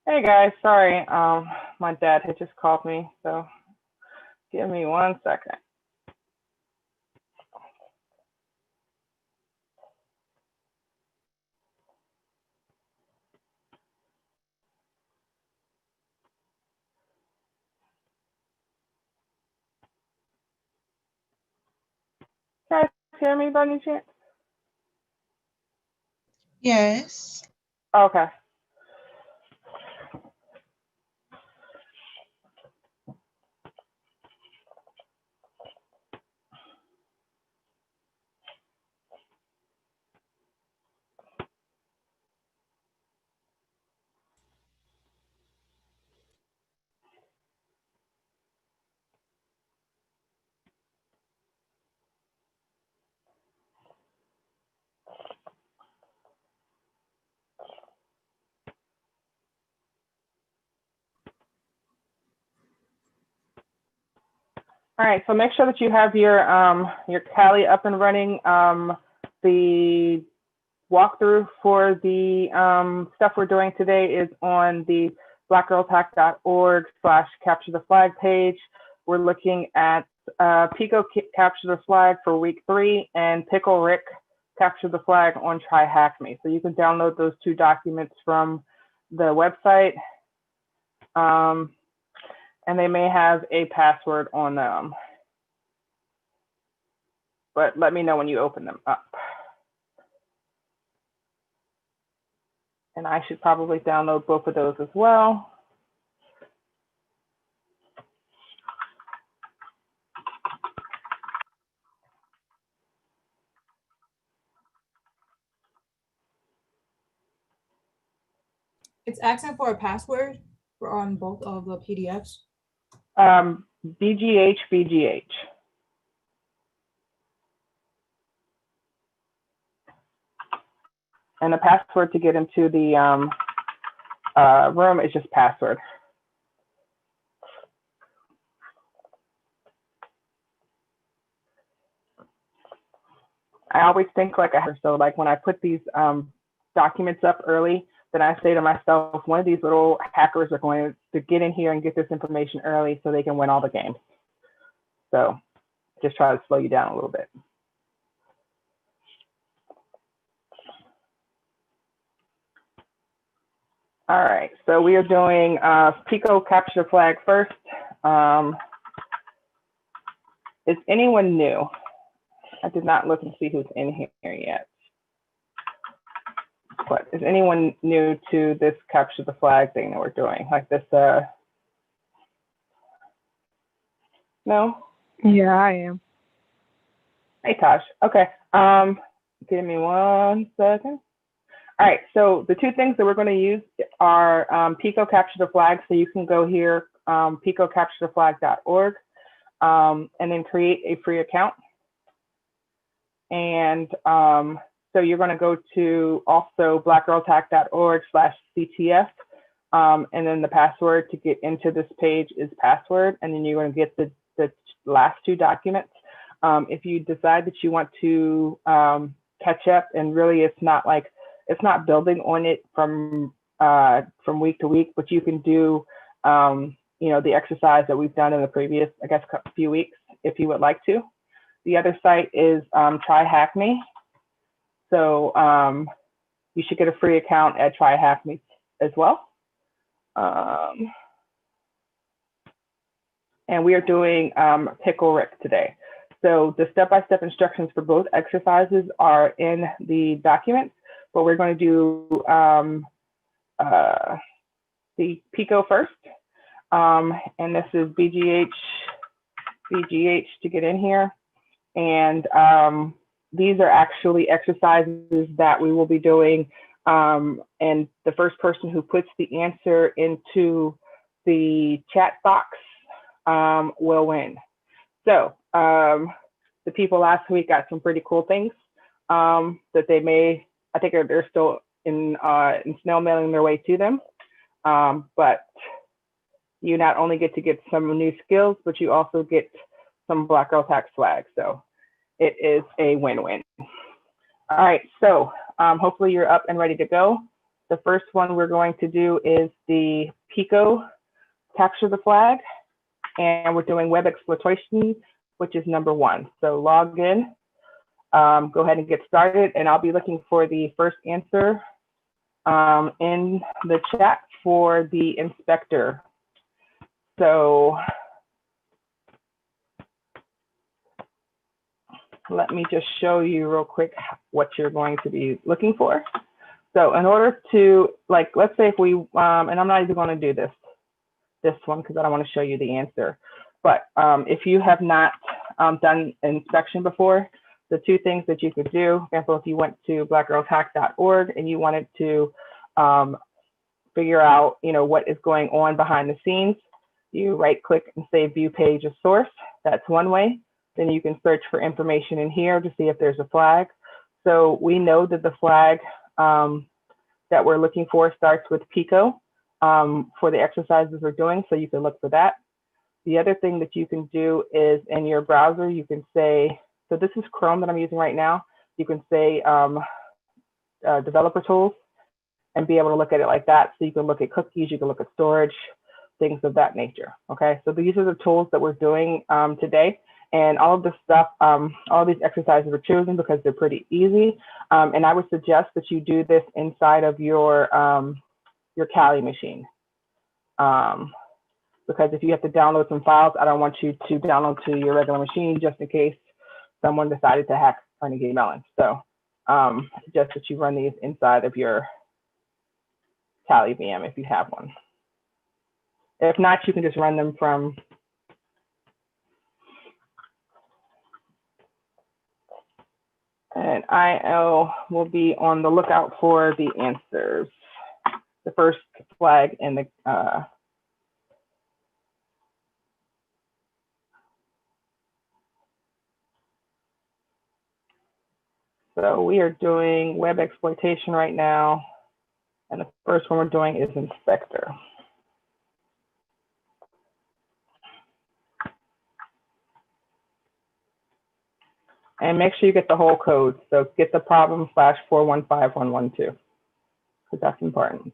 Hey guys, sorry. My dad had just called me, so give me 1 second. Guys, hear me by any chance? Yes. Okay. All right. So make sure that you have your Cali up and running. The walkthrough for the stuff we're doing today is on the blackgirltac.org/capture the flag page. We're looking at Pico capture the flag for week 3 and Pickle Rick capture the flag on Try Hack Me. So you can download those 2 documents from the website. And they may have a password on them. But let me know when you open them up. And I should probably download both of those as well. It's asking for a password for on both of the PDFs. BGH. And the password to get into the room is just password. I always think like so like when I put these documents up early, then I say to myself, one of these little hackers are going to get in here and get this information early so they can win all the games. So just try to slow you down a little bit. All right, so we are doing Pico capture the flag first. Is anyone new? I did not look and see who's in here yet. But is anyone new to this capture the flag thing that we're doing? Like this, no? Yeah, I am. Hey, Tosh. Okay. Give me 1 second. All right, so the 2 things that we're going to use are Pico capture the flag. So you can go here, picocapturetheflag.org, and then create a free account. And so you're going to go to also blackgirltac.org/CTF. And then the password to get into this page is password. And then you're going to get the last 2 documents. If you decide that you want to catch up, and really it's not building on it from week to week, but you can do the exercise that we've done in the previous, I guess, few weeks if you would like to. The other site is Try Hack Me. So you should get a free account at Try Hack Me as well. And we are doing Pickle Rick today. So the step-by-step instructions for both exercises are in the documents, but we're going to do the Pico first. And this is BGH to get in here. And these are actually exercises that we will be doing. And the first person who puts the answer into the chat box will win. So the people last week got some pretty cool things that they may, I think they're still in snail mailing their way to them. But you not only get to get some new skills, but you also get some Black Girl Tax flags. So it is a win-win. All right, so hopefully you're up and ready to go. The first one we're going to do is the PICO capture the flag, and we're doing web exploitation, which is number 1. So log in, go ahead and get started, and I'll be looking for the first answer in the chat for the inspector. So let me just show you real quick what you're going to be looking for. So in order to, like, let's say if we, and I'm not even going to do this one because I don't want to show you the answer. But if you have not done inspection before, the 2 things that you could do, for example, if you went to blackgirlshack.org and you wanted to figure out, what is going on behind the scenes, you right click and say view page as source. That's one way. Then you can search for information in here to see if there's a flag. So we know that the flag that we're looking for starts with PICO for the exercises we're doing, so you can look for that. The other thing that you can do is in your browser, you can say, so this is Chrome that I'm using right now. You can say developer tools and be able to look at it like that. So you can look at cookies, you can look at storage, things of that nature. Okay, so these are the tools that we're doing today. And all of this stuff, all these exercises were chosen because they're pretty easy. And I would suggest that you do this inside of your Kali machine. Because if you have to download some files, I don't want you to download to your regular machine just in case someone decided to hack Carnegie Mellon. So just that you run these inside of your Kali VM if you have one. If not, you can just run them from and I will be on the lookout for the answers. The first flag in the so we are doing web exploitation right now, and the first one we're doing is inspector. And make sure you get the whole code. So get the problem /415112, because that's important.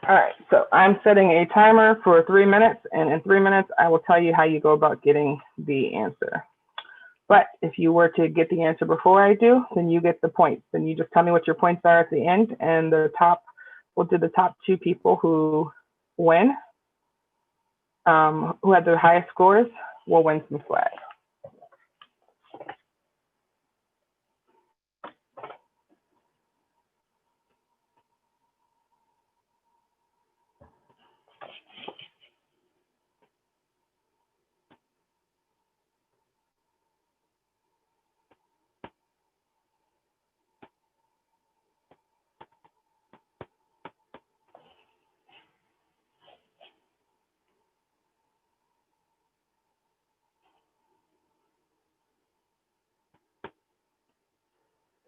All right, so I'm setting a timer for 3 minutes, and in 3 minutes, I will tell you how you go about getting the answer. But if you were to get the answer before I do, then you get the points. Then you just tell me what your points are at the end, and we'll do the top 2 people who win, who have the highest scores, will win some swag.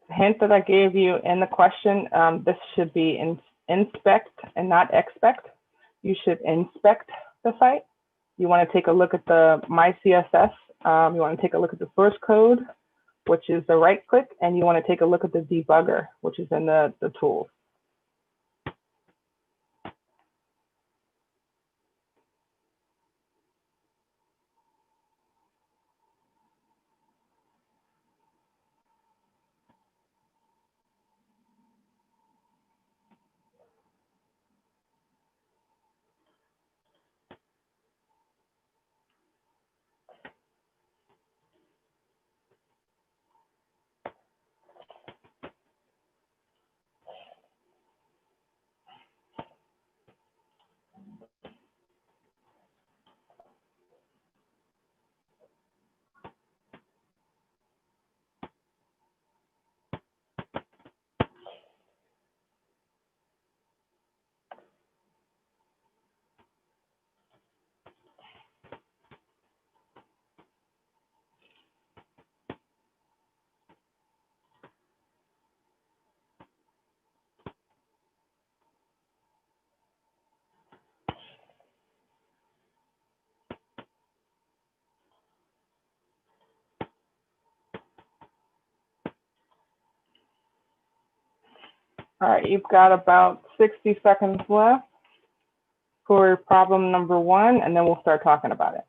The hint that I gave you in the question, this should be inspect and not expect. You should inspect the site. You want to take a look at the My CSS. You want to take a look at the source code, which is the right click, and you want to take a look at the debugger, which is in the tools. All right, you've got about 60 seconds left for problem number 1, and then we'll start talking about it.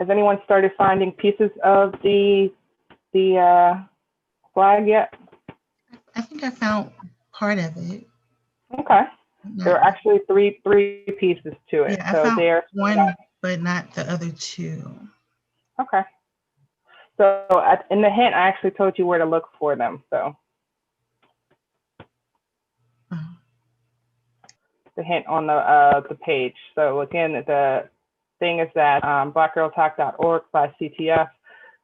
Has anyone started finding pieces of the flag yet? I think I found part of it. Okay. There are actually three pieces to it. Yeah, I so found there's one, but not the other two. Okay. So in the hint, I actually told you where to look for them. So the hint on the page. So again, the thing is that blackgirltalk.org/CTF.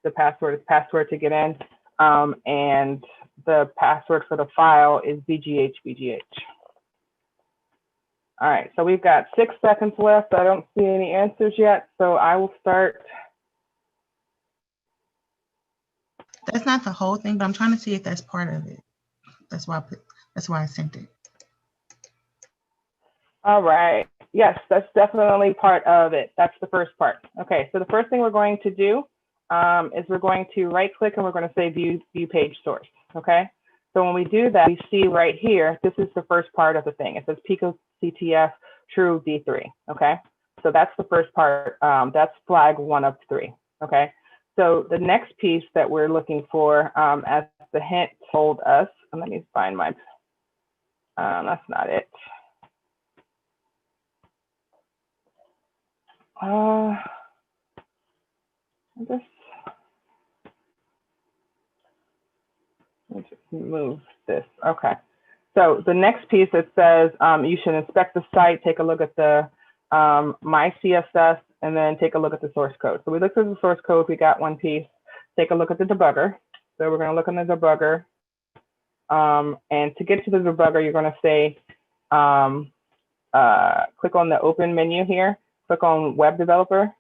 The password is password to get in, and the password for the file is bghbgh. All right, so we've got 6 seconds left. I don't see any answers yet, so I will start. That's not the whole thing, but I'm trying to see if that's part of it. That's why I sent it. All right. Yes, that's definitely part of it. That's the first part. Okay, so the first thing we're going to do is we're going to right click and we're going to say view page source. Okay, so when we do that, we see right here, this is the first part of the thing. It says Pico CTF true D3. Okay, so that's the first part. That's flag 1 of 3. Okay, so the next piece that we're looking for, as the hint told us, and let me find my, that's not it. Let me just move this. Okay. So the next piece, it says you should inspect the site, take a look at the my CSS, and then take a look at the source code. So we looked at the source code. We got one piece. Take a look at the debugger. So we're going to look in the debugger. And to get to the debugger, you're going to say, click on the open menu here. Click on web developer.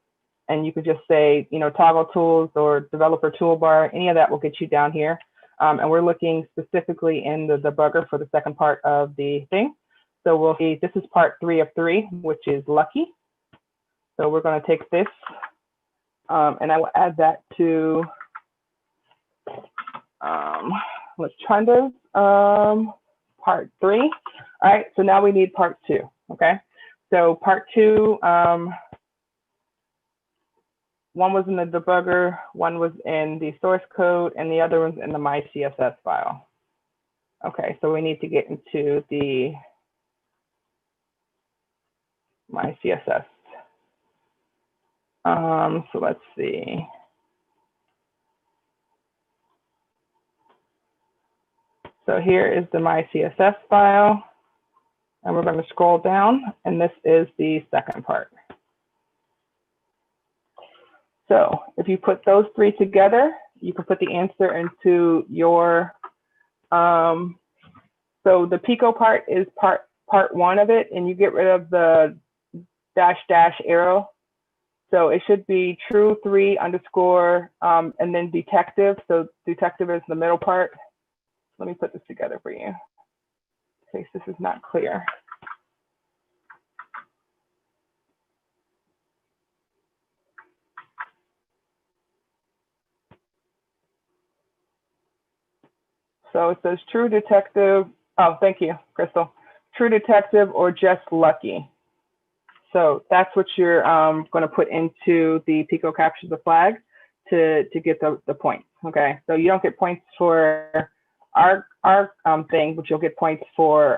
And you could just say, toggle tools or developer toolbar. Any of that will get you down here. And we're looking specifically in the debugger for the second part of the thing. So we'll see, this is part 3 of 3, which is lucky. So we're going to take this, and I will add that to, let's try this, part 3. All right, so now we need part 2, okay? So part 2, one was in the debugger, one was in the source code, and the other one's in the my CSS file. Okay, so we need to get into the my CSS. So let's see. So here is the my CSS file, and we're going to scroll down, and this is the second part. So if you put those 3 together, you can put the answer into your, so the Pico part is part 1 of it, and you get rid of the -- arrow. So it should be true 3 underscore, and then detective. So detective is the middle part. Let me put this together for you, in case this is not clear. So it says true detective. Oh, thank you, Crystal. True detective or just lucky. So that's what you're going to put into the Pico captures the flag to get the points. Okay, so you don't get points for our thing, but you'll get points for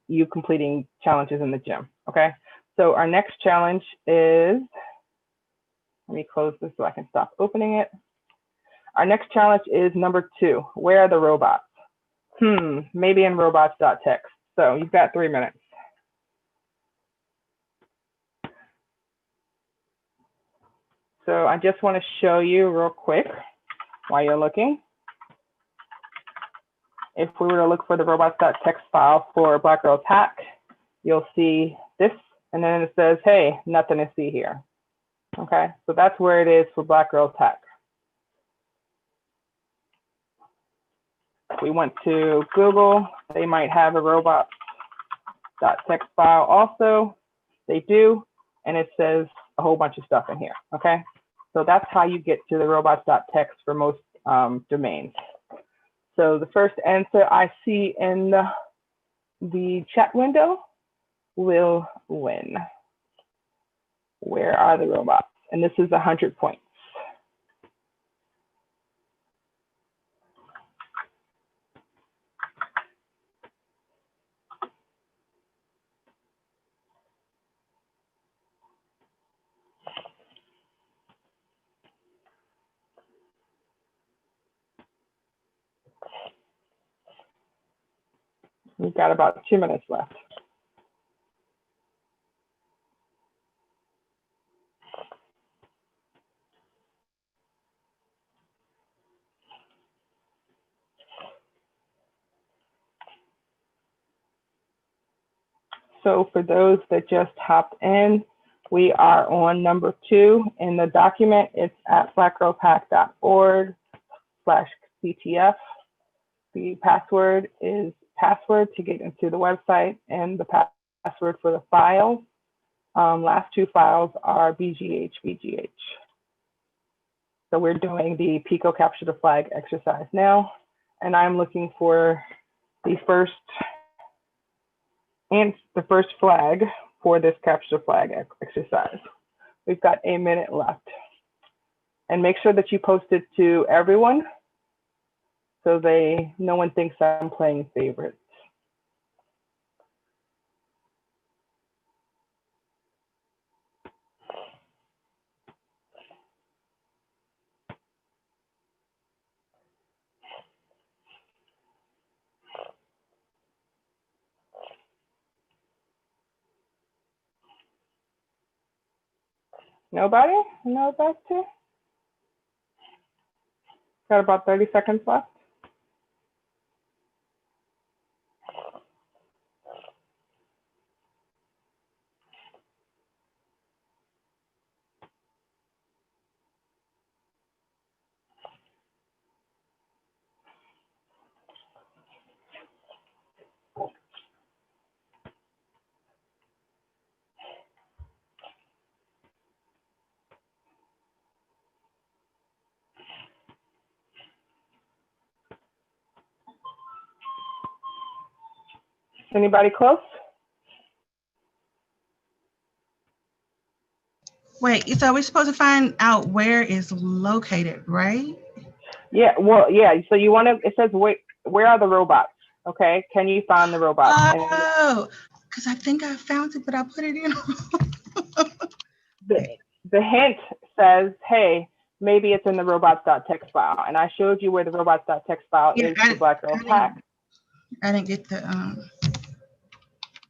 you completing challenges in the gym. Okay, so our next challenge is, let me close this so I can stop opening it. Our next challenge is number 2. Where are the robots? Maybe in robots.txt. So you've got 3 minutes. So I just want to show you real quick while you're looking. If we were to look for the robots.txt file for Black Girls Hack, you'll see this, and then it says, hey, nothing to see here. Okay, so that's where it is for Black Girls Hack. We went to Google, they might have a robots.txt file also. They do, and it says a whole bunch of stuff in here, okay? So that's how you get to the robots.txt for most domains. So the first answer I see in the chat window will win. Where are the robots? And this is 100 points. We've got about 2 minutes left. So for those that just hopped in, we are on number 2 in the document. It's at blackgirlpack.org/CTF. The password is password to get into the website, and the password for the files. Last 2 files are BGH. So we're doing the Pico capture the flag exercise now, and I'm looking for the first flag for this capture the flag exercise. We've got a minute left, and make sure that you post it to everyone so no one thinks I'm playing favorites. Nobody? No, that's it. Got about 30 seconds left. Anybody close? Wait, so we're supposed to find out where it's located, right? Yeah, well, yeah. So you want to, it says, where are the robots? Okay, can you find the robots? Oh, because I think I found it, but I put it in. The hint says, hey, maybe it's in the robots.txt file. And I showed you where the robots.txt file is for Black Girl Pack. I didn't get the.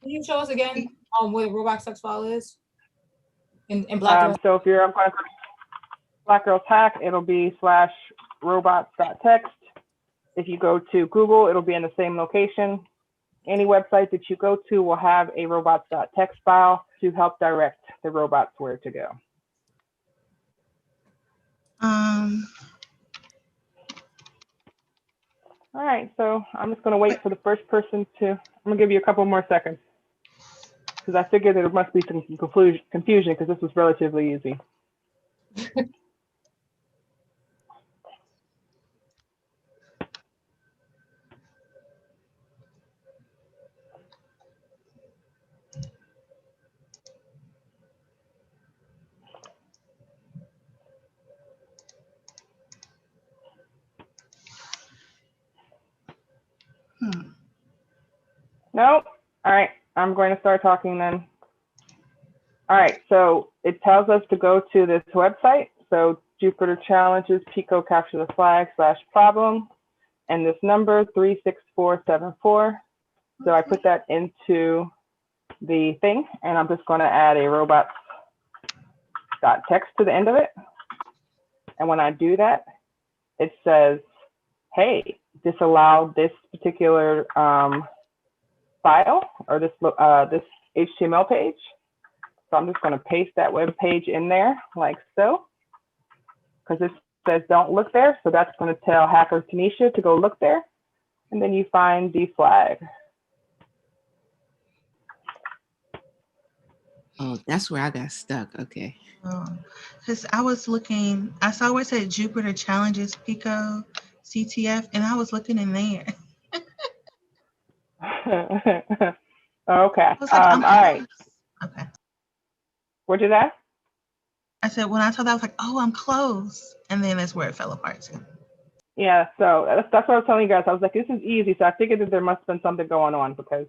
Can you show us again where the robots.txt file is? In Black Girl. So if you're on Black Girl Pack, it'll be /robots.txt. If you go to Google, it'll be in the same location. Any website that you go to will have a robots.txt file to help direct the robots where to go. All right, so I'm just going to wait for the first person to, I'm going to give you a couple more seconds because I figured there must be some confusion because this was relatively easy. Nope. All right, I'm going to start talking then. All right, so it tells us to go to this website. So Jupyter Challenges Pico capture the flag /problem, and this number 36474. So I put that into the thing, and I'm just going to add a robots.txt to the end of it. And when I do that, it says, hey, disallow this particular file or this HTML page. So I'm just going to paste that web page in there like so, because it says don't look there. So that's going to tell Hacker Tanisha to go look there. And then you find the flag. Oh, that's where I got stuck. Okay. Because I was looking, I saw where it said Jupiter challenges Pico CTF, and I was looking in there. Okay. I was like, All right. Okay. What'd you say? I said, when I saw that, I was like, oh, I'm close. And then that's where it fell apart too. Yeah, so that's what I was telling you guys. I was like, this is easy. So I figured that there must have been something going on because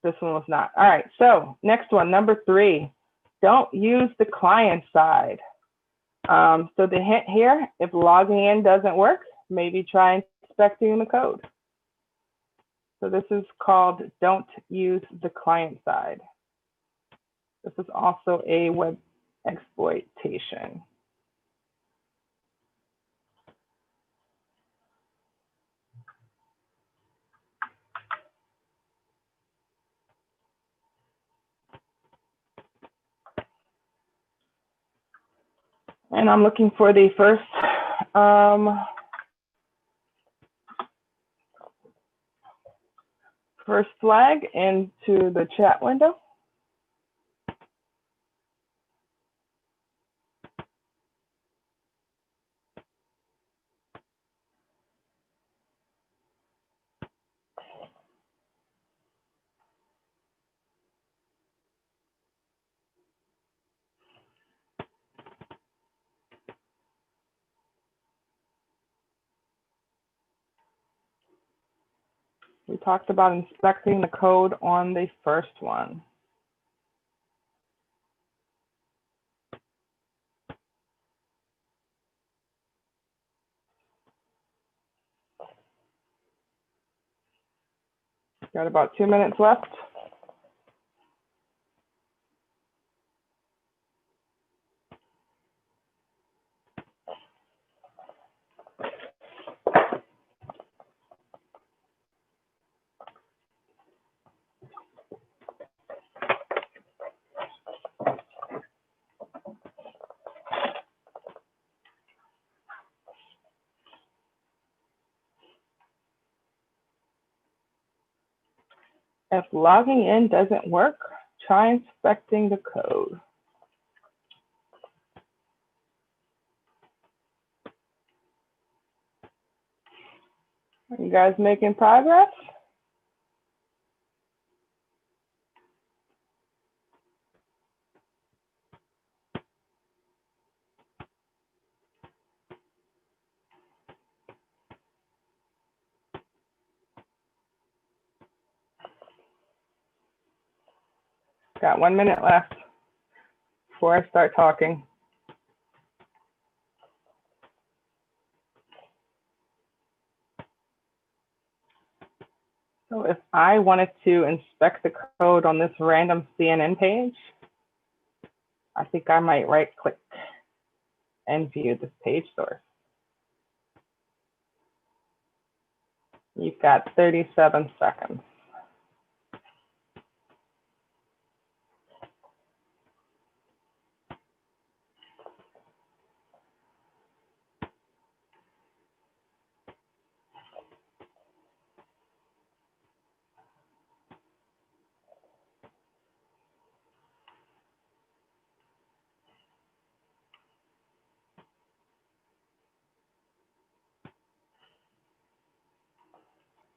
this one was not. All right, so next one, number 3, don't use the client side. So the hint here, if logging in doesn't work, maybe try inspecting the code. So this is called don't use the client side. This is also a web exploitation. And I'm looking for the first first flag into the chat window. We talked about inspecting the code on the first one. Got about 2 minutes left. If logging in doesn't work, try inspecting the code. Are you guys making progress? Got 1 minute left before I start talking. So if I wanted to inspect the code on this random CNN page, I think I might right click and view this page source. You've got 37 seconds.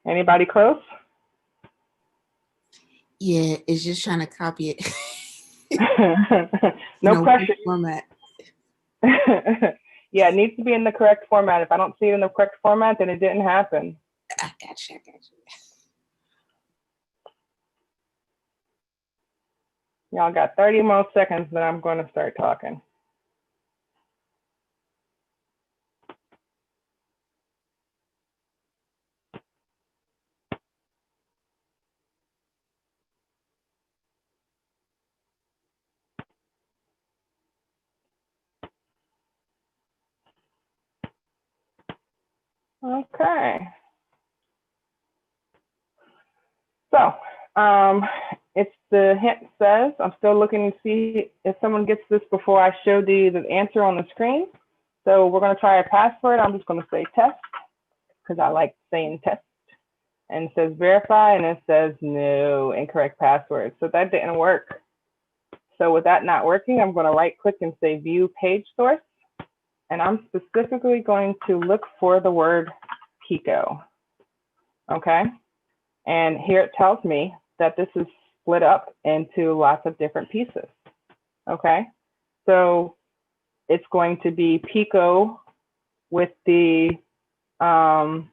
Anybody close? Yeah, it's just trying to copy it. No pressure. Format. Yeah, it needs to be in the correct format. If I don't see it in the correct format, then it didn't happen. I got you. Y'all got 30 more seconds, then I'm going to start talking. Okay. So it's the hint says, I'm still looking to see if someone gets this before I show the answer on the screen. So we're going to try a password. I'm just going to say test because I like saying test. And it says verify, and it says no, incorrect password. So that didn't work. So with that not working, I'm going to right click and say view page source. And I'm specifically going to look for the word Pico. Okay. And here it tells me that this is split up into lots of different pieces. Okay. So it's going to be Pico with the 0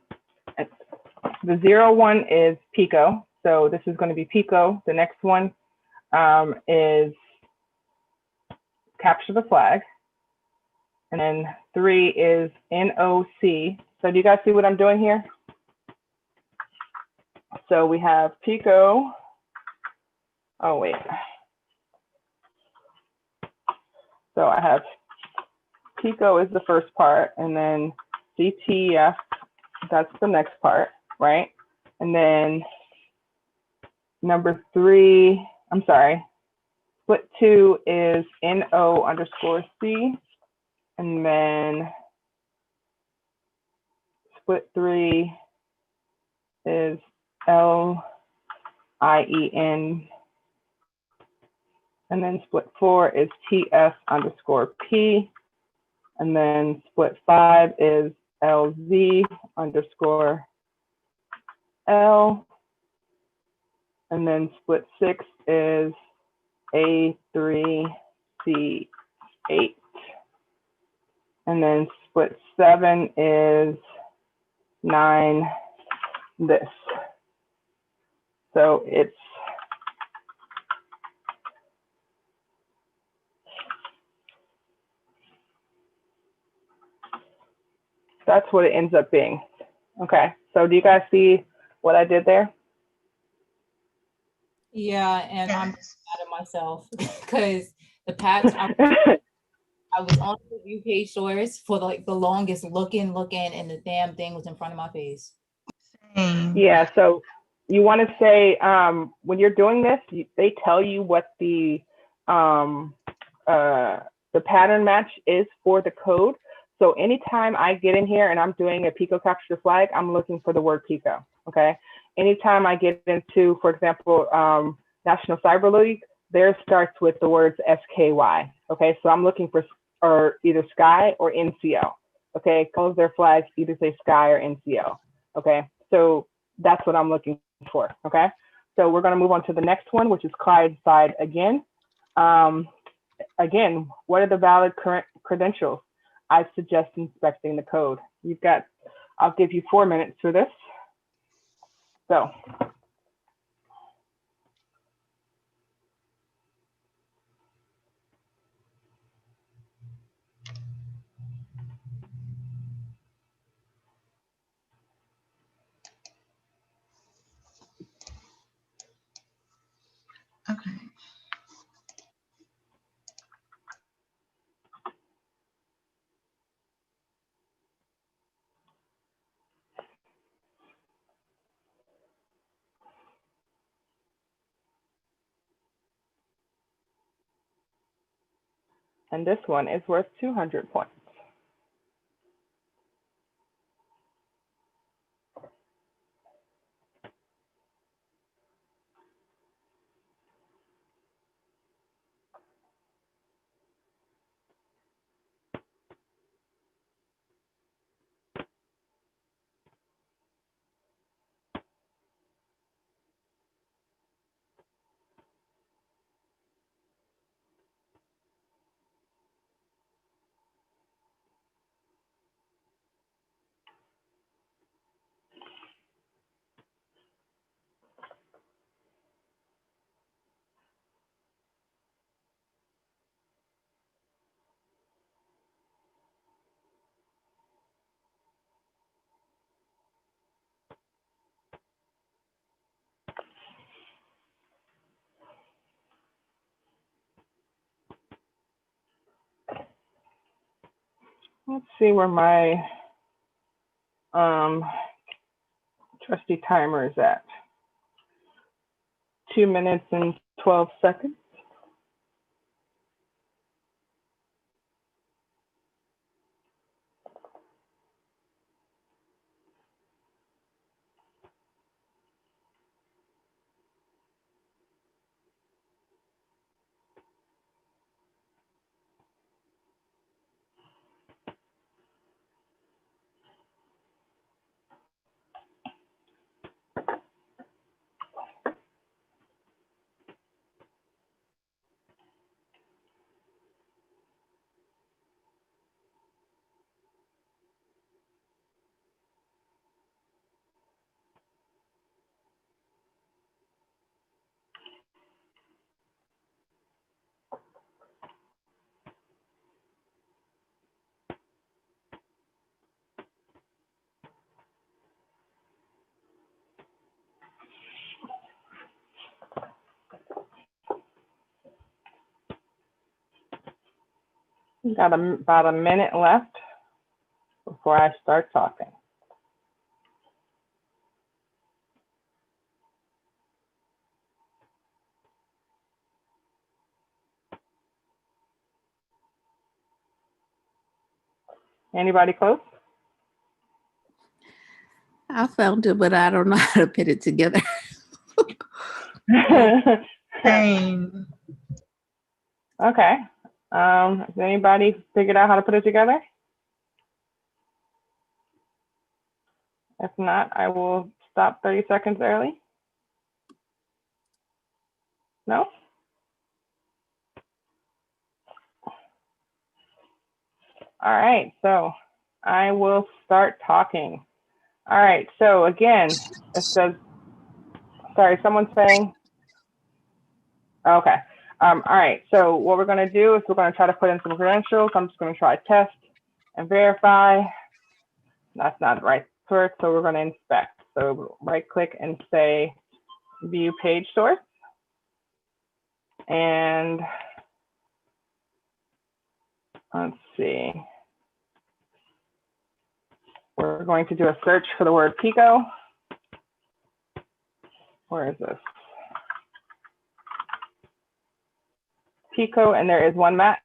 is Pico. So this is going to be Pico. The next one is capture the flag. And then 3 is NOC. So do you guys see what I'm doing here? So we have Pico. Oh, wait. So I have Pico is the first part, and then CTF, that's the next part, right? And then number 3, I'm sorry, split 2 is NO_C, and then split 3 is LIEN, and then split 4 is TF_P, and then split 5 is LZ_L, and then split 6 is A3C8, and then split 7 is 9 this. So that's what it ends up being. Okay, so do you guys see what I did there? Yeah, and I'm Yes. mad at myself because the patch I was on the view page source for like the longest looking, and the damn thing was in front of my face. Same. Yeah, so you want to say when you're doing this, they tell you what the pattern match is for the code. So anytime I get in here and I'm doing a Pico capture flag, I'm looking for the word Pico. Okay. Anytime I get into, for example, National Cyber League, theirs starts with the words SKY. Okay, so I'm looking for either Sky or NCO. Okay, close their flags either say Sky or NCO. Okay, so that's what I'm looking for. Okay, so we're going to move on to the next one, which is Clyde side again. Again, what are the valid current credentials? I suggest inspecting the code. I'll give you 4 minutes for this. So. Okay. And this one is worth 200 points. Let's see where my trusty timer is at. 2 minutes and 12 seconds. Got about a minute left before I start talking. Anybody close? I found it, but I don't know how to put it together. Same. Okay. Has anybody figured out how to put it together? If not, I will stop 30 seconds early. No? All right, so I will start talking. All right, so again, it says, sorry, someone's saying, okay. All right, so what we're gonna do is we're gonna try to put in some credentials. I'm just gonna try test and verify. That's not the right source, so we're gonna inspect. So right click and say view page source. And let's see. We're going to do a search for the word Pico. Where is this? Pico, and there is one match.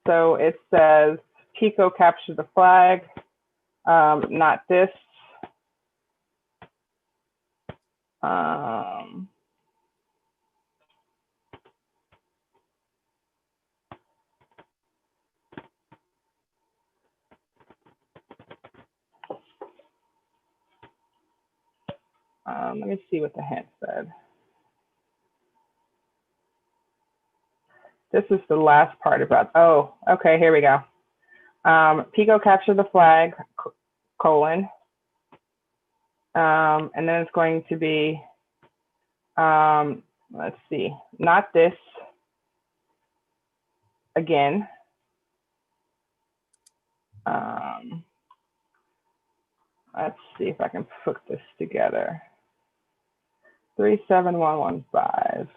So it says Pico capture the flag, not this. Let me see what the hint said. This is the last part about, oh, okay, here we go. Pico capture the flag, colon. And then it's going to be, let's see, not this, again. Let's see if I can put this together. 37115.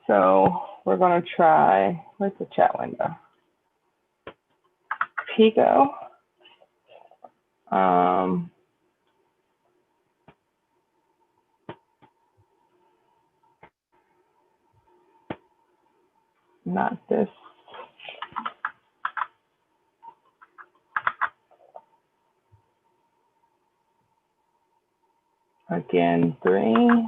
So we're going to try, where's the chat window? Pico. Not this. Again, 3.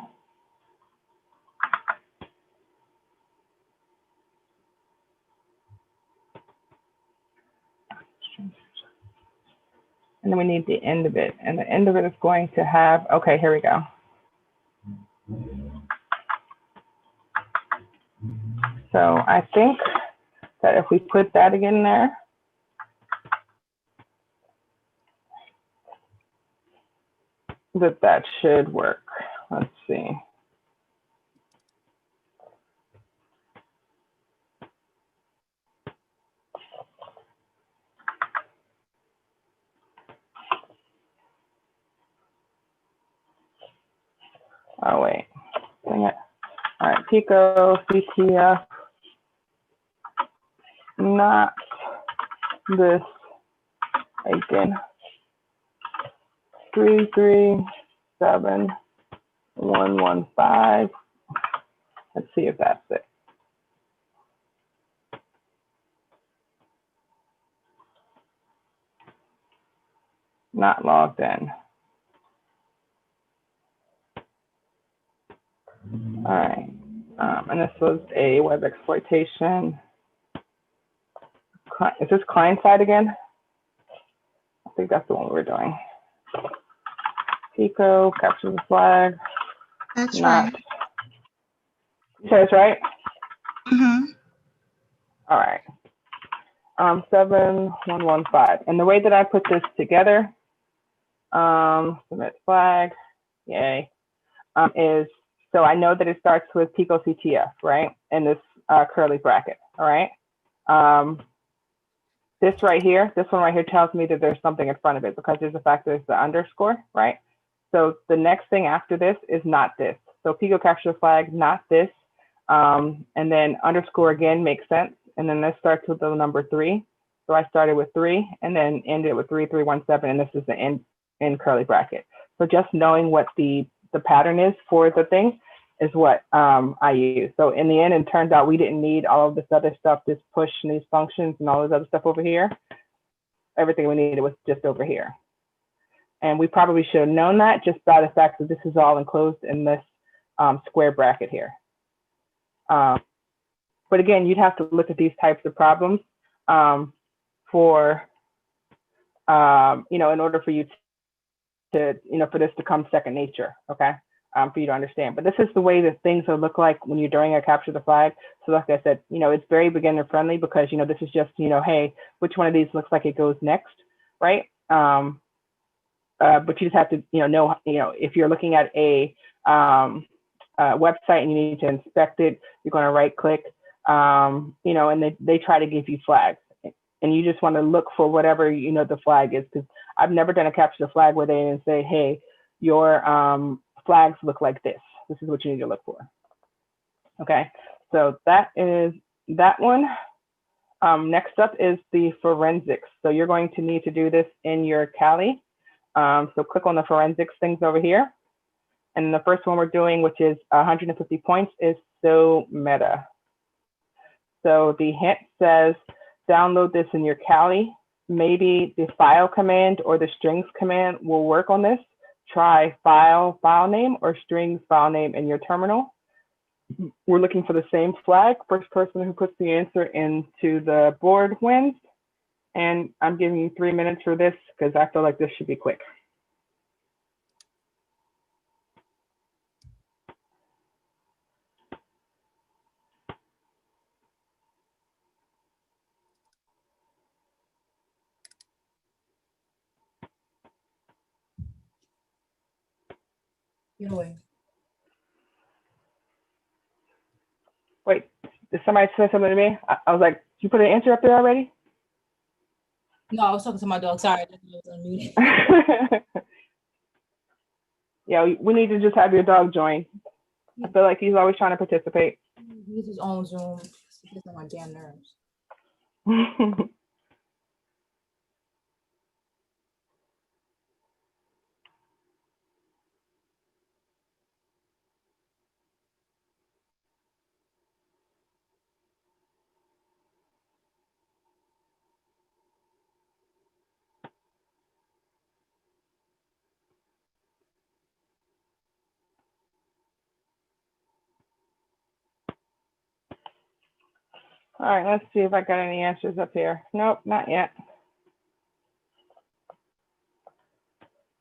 And then we need the end of it. And the end of it is going to have, okay, here we go. So I think that if we put that again there, that should work. Let's see. Oh, wait. Dang it. All right, Pico, CTF, not this again. 337115. Let's see if that's it. Not logged in. All right. And this was a web exploitation. Is this client side again? I think that's the one we were doing. Pico, capture the flag. That's not. right. You said it's right? Mm-hmm. All right. 7115. And the way that I put this together, submit flag, yay, is so I know that it starts with Pico CTF, right? In this curly bracket, all right? this right here, this one right here tells me that there's something in front of it because there's the fact that it's the underscore, right? So the next thing after this is not this. So Pico capture the flag, not this. And then underscore again makes sense. And then this starts with the number 3. So I started with 3 and then ended with 3317, and this is the end curly bracket. So just knowing what the pattern is for the thing is what I use. So in the end, it turns out we didn't need all of this other stuff, this push and these functions and all this other stuff over here. Everything we needed was just over here. And we probably should have known that just by the fact that this is all enclosed in this square bracket here. But again, you'd have to look at these types of problems for, you know, in order for you to, you know, for this to come second nature, okay? For you to understand. But this is the way that things will look like when you're doing a capture the flag. So like I said, you know, it's very beginner friendly because, you know, this is just, you know, hey, which one of these looks like it goes next, right? But you just have to, you know, if you're looking at a website and you need to inspect it, you're going to right click, you know, and they try to give you flags. And you just want to look for whatever, you know, the flag is, because I've never done a capture the flag where they didn't say, hey, your flags look like this. This is what you need to look for. Okay, so that is that one. Next up is the forensics. So you're going to need to do this in your Cali. So click on the forensics things over here. And the first one we're doing, which is 150 points, is so meta. So the hint says, download this in your Cali. Maybe the file command or the strings command will work on this. Try file name or strings file name in your terminal. We're looking for the same flag. First person who puts the answer into the board wins. And I'm giving you 3 minutes for this because I feel like this should be quick. Get away. Wait, did somebody say something to me? I was like, you put an answer up there already? No, I was talking to my dog. Sorry. I was unmuted. Yeah, we need to just have your dog join. I feel like he's always trying to participate. He's his own Zoom. He gets on my damn nerves. All right, let's see if I got any answers up here. Nope, not yet.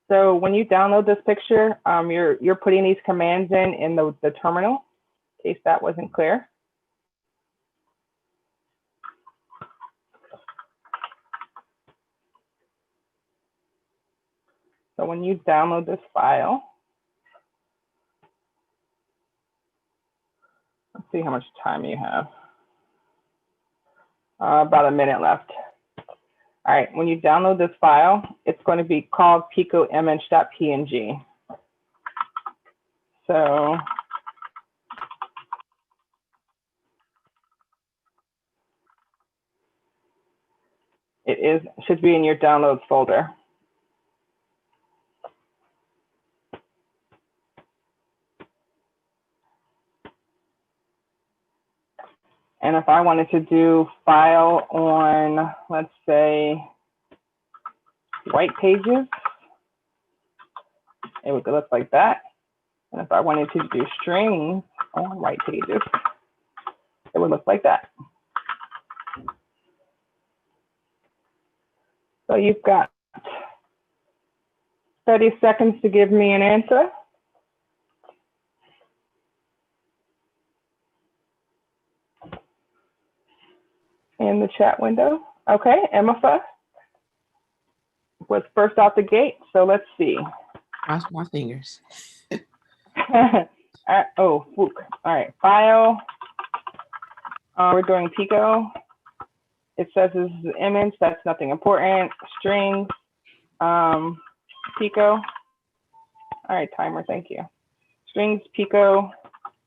So when you download this picture, you're putting these commands in the terminal, in case that wasn't clear. So when you download this file, let's see how much time you have. About a minute left. All right, when you download this file, it's going to be called picomh.png. So should be in your downloads folder. And if I wanted to do file on, let's say, white pages, it would look like that. And if I wanted to do strings on white pages, it would look like that. So you've got 30 seconds to give me an answer. In the chat window. Okay, Emma was first out the gate, so let's see. Cross my fingers. Oh, Fook. All right, file. We're doing Pico it says this is an image, that's nothing important. Strings, Pico. All right, timer, thank you. Strings, Pico,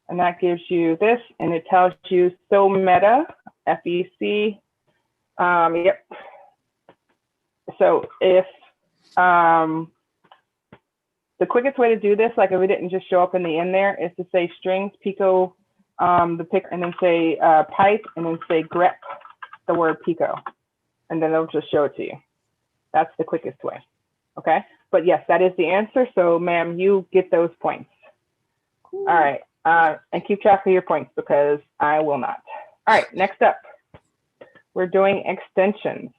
and that gives you this, and it tells you so meta, FEC. Yep. So if the quickest way to do this, like if it didn't just show up in the end there, is to say strings, Pico, the pick, and then say pipe, and then say grep, the word Pico, and then it'll just show it to you. That's the quickest way. Okay. But yes, that is the answer. So, ma'am, you get those points. Cool. All right. And keep track of your points because I will not. All right. Next up, we're doing extensions.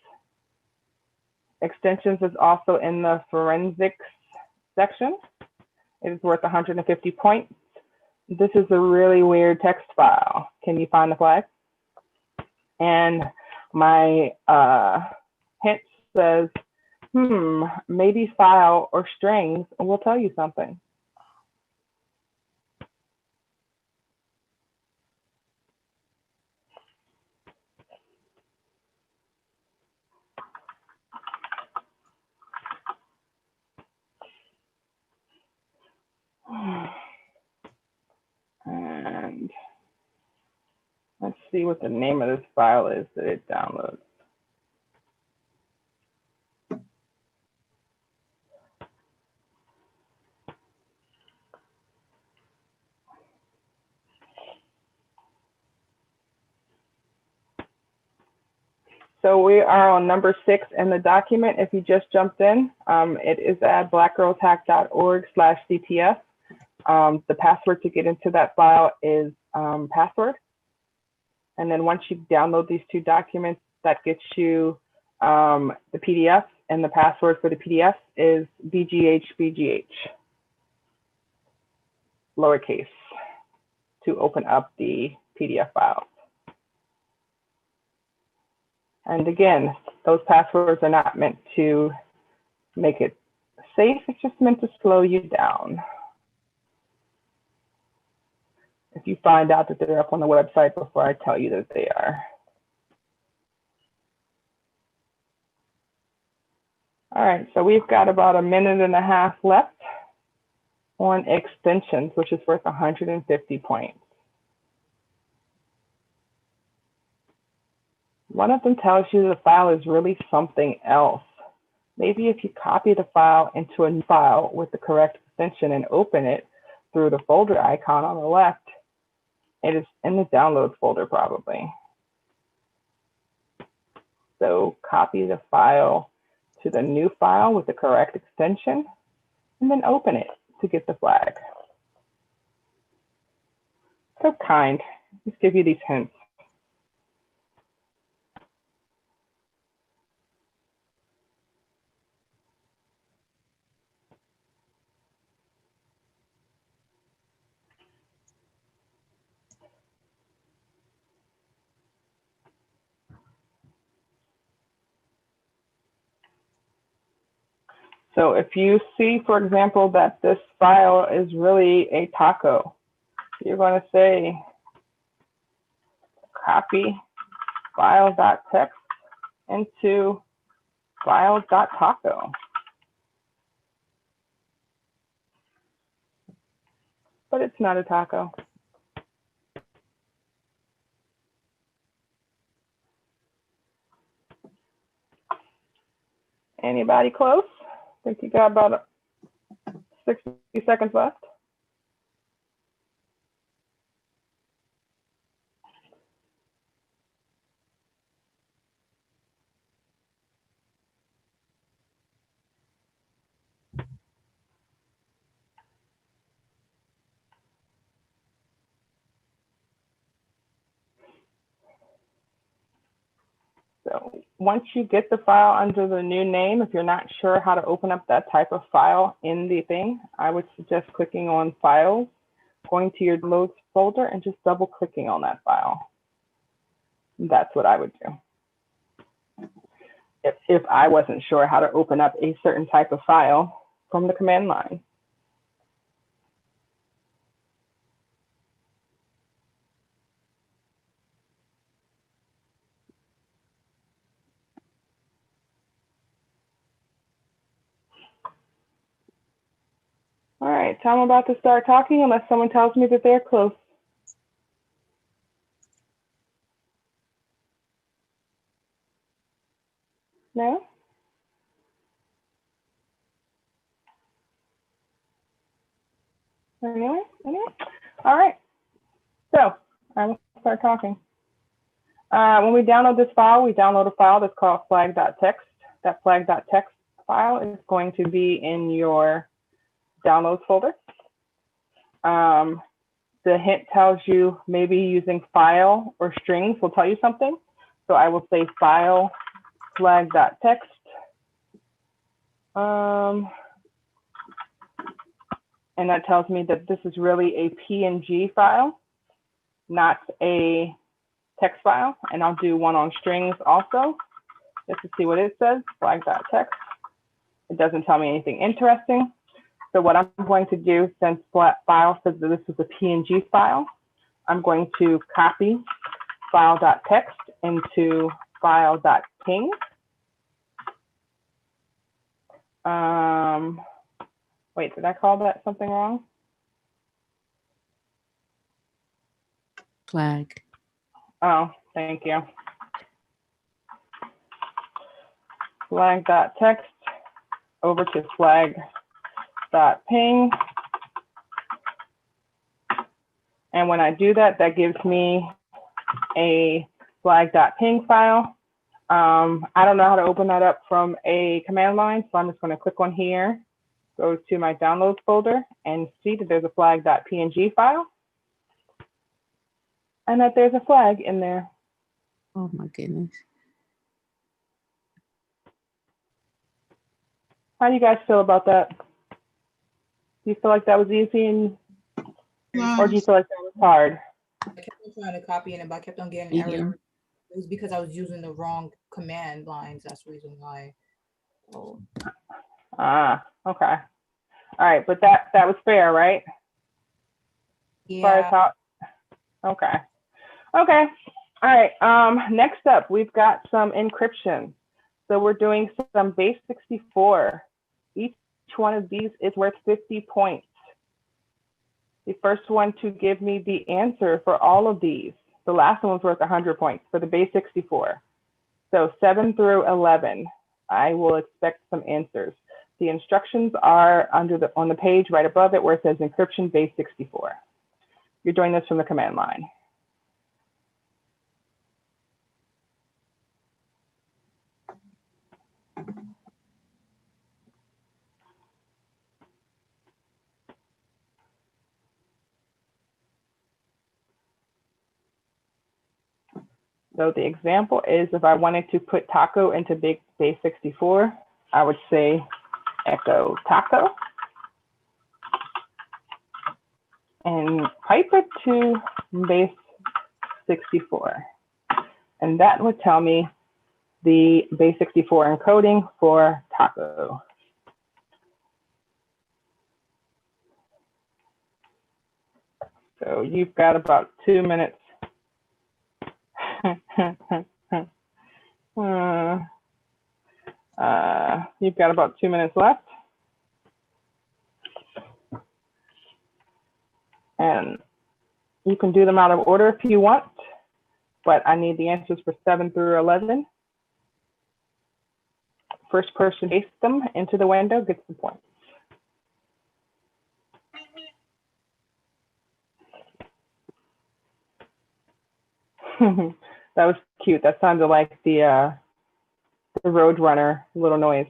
Extensions is also in the forensics section. It is worth 150 points. This is a really weird text file. Can you find the flag? And my hint says, maybe file or strings will tell you something. And let's see what the name of this file is that it downloads. So we are on number 6 in the document. If you just jumped in, it is at blackgirlshack.org/CTF. The password to get into that file is password. And then once you download these 2 documents, that gets you the PDF, and the password for the PDF is BGH, lowercase, to open up the PDF files. And again, those passwords are not meant to make it safe. It's just meant to slow you down. If you find out that they're up on the website before I tell you that they are. All right, so we've got about 1.5 minutes left on extensions, which is worth 150 points. One of them tells you the file is really something else. Maybe if you copy the file into a new file with the correct extension and open it through the folder icon on the left, it is in the downloads folder probably. So copy the file to the new file with the correct extension and then open it to get the flag. So kind, just give you these hints. So if you see, for example, that this file is really a taco, you're going to say copy file.text into file.taco. But it's not a taco. Anybody close? I think you got about 60 seconds left. So once you get the file under the new name, if you're not sure how to open up that type of file in the thing, I would suggest clicking on Files, going to your Downloads folder, and just double clicking on that file. That's what I would do. If I wasn't sure how to open up a certain type of file from the command line. right, so I'm about to start talking unless someone tells me that they're close. No? Anyway? All right, so I will start talking. When we download this file, we download a file that's called flag.txt. That flag.txt file is going to be in your downloads folder. The hint tells you maybe using file or strings will tell you something. So I will say file flag.txt. And that tells me that this is really a PNG file, not a text file. And I'll do one on strings also, just to see what it says, flag.txt. It doesn't tell me anything interesting. So what I'm going to do, since file says that this is a PNG file, I'm going to copy file.txt into file.ping. Wait, did I call that something wrong? Flag. Oh, thank you. Flag.txt over to flag.ping. And when I do that, that gives me a flag.ping file. I don't know how to open that up from a command line, so I'm just going to click on here, go to my downloads folder, and see that there's a flag.png file, and that there's a flag in there. Oh my goodness. How do you guys feel about that? Do you feel like that was easy, or do you feel like that was hard? I kept on trying to copy it, but I kept on getting Medium. errors. It was because I was using the wrong command lines. That's the reason why. Oh. Ah, okay. All right, but that was fair, right? As far as Yeah. how, okay. Okay. All right. Next up, we've got some encryption. So we're doing some base 64. Each one of these is worth 50 points. The first one to give me the answer for all of these. The last one was worth 100 points for the base 64. So 7 through 11, I will expect some answers. The instructions are on the page right above it where it says encryption base 64. You're doing this from the command line. So the example is if I wanted to put taco into base 64, I would say echo taco and pipe it to base 64. And that would tell me the base 64 encoding for taco. So you've got about 2 minutes. You've got about 2 minutes left. And you can do them out of order if you want, but I need the answers for 7 through 11. First person to paste them into the window gets the point. That was cute. That sounded like the Roadrunner little noise.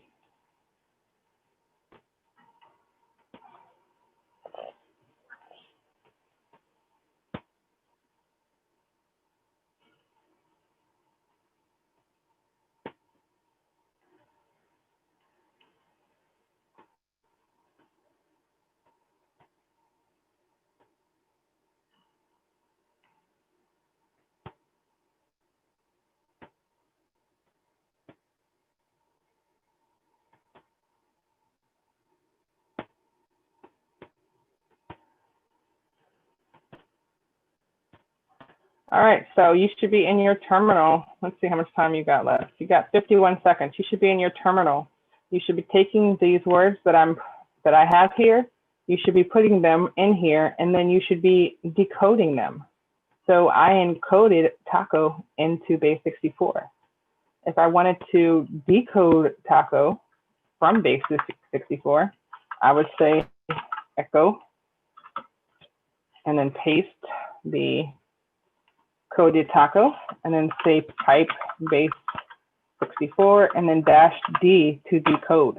All right, so you should be in your terminal. Let's see how much time you got left. You got 51 seconds. You should be in your terminal. You should be taking these words that I have here you should be putting them in here, and then you should be decoding them. So I encoded taco into base 64. If I wanted to decode taco from base 64, I would say echo and then paste the coded taco and then say type base 64 and then -D to decode.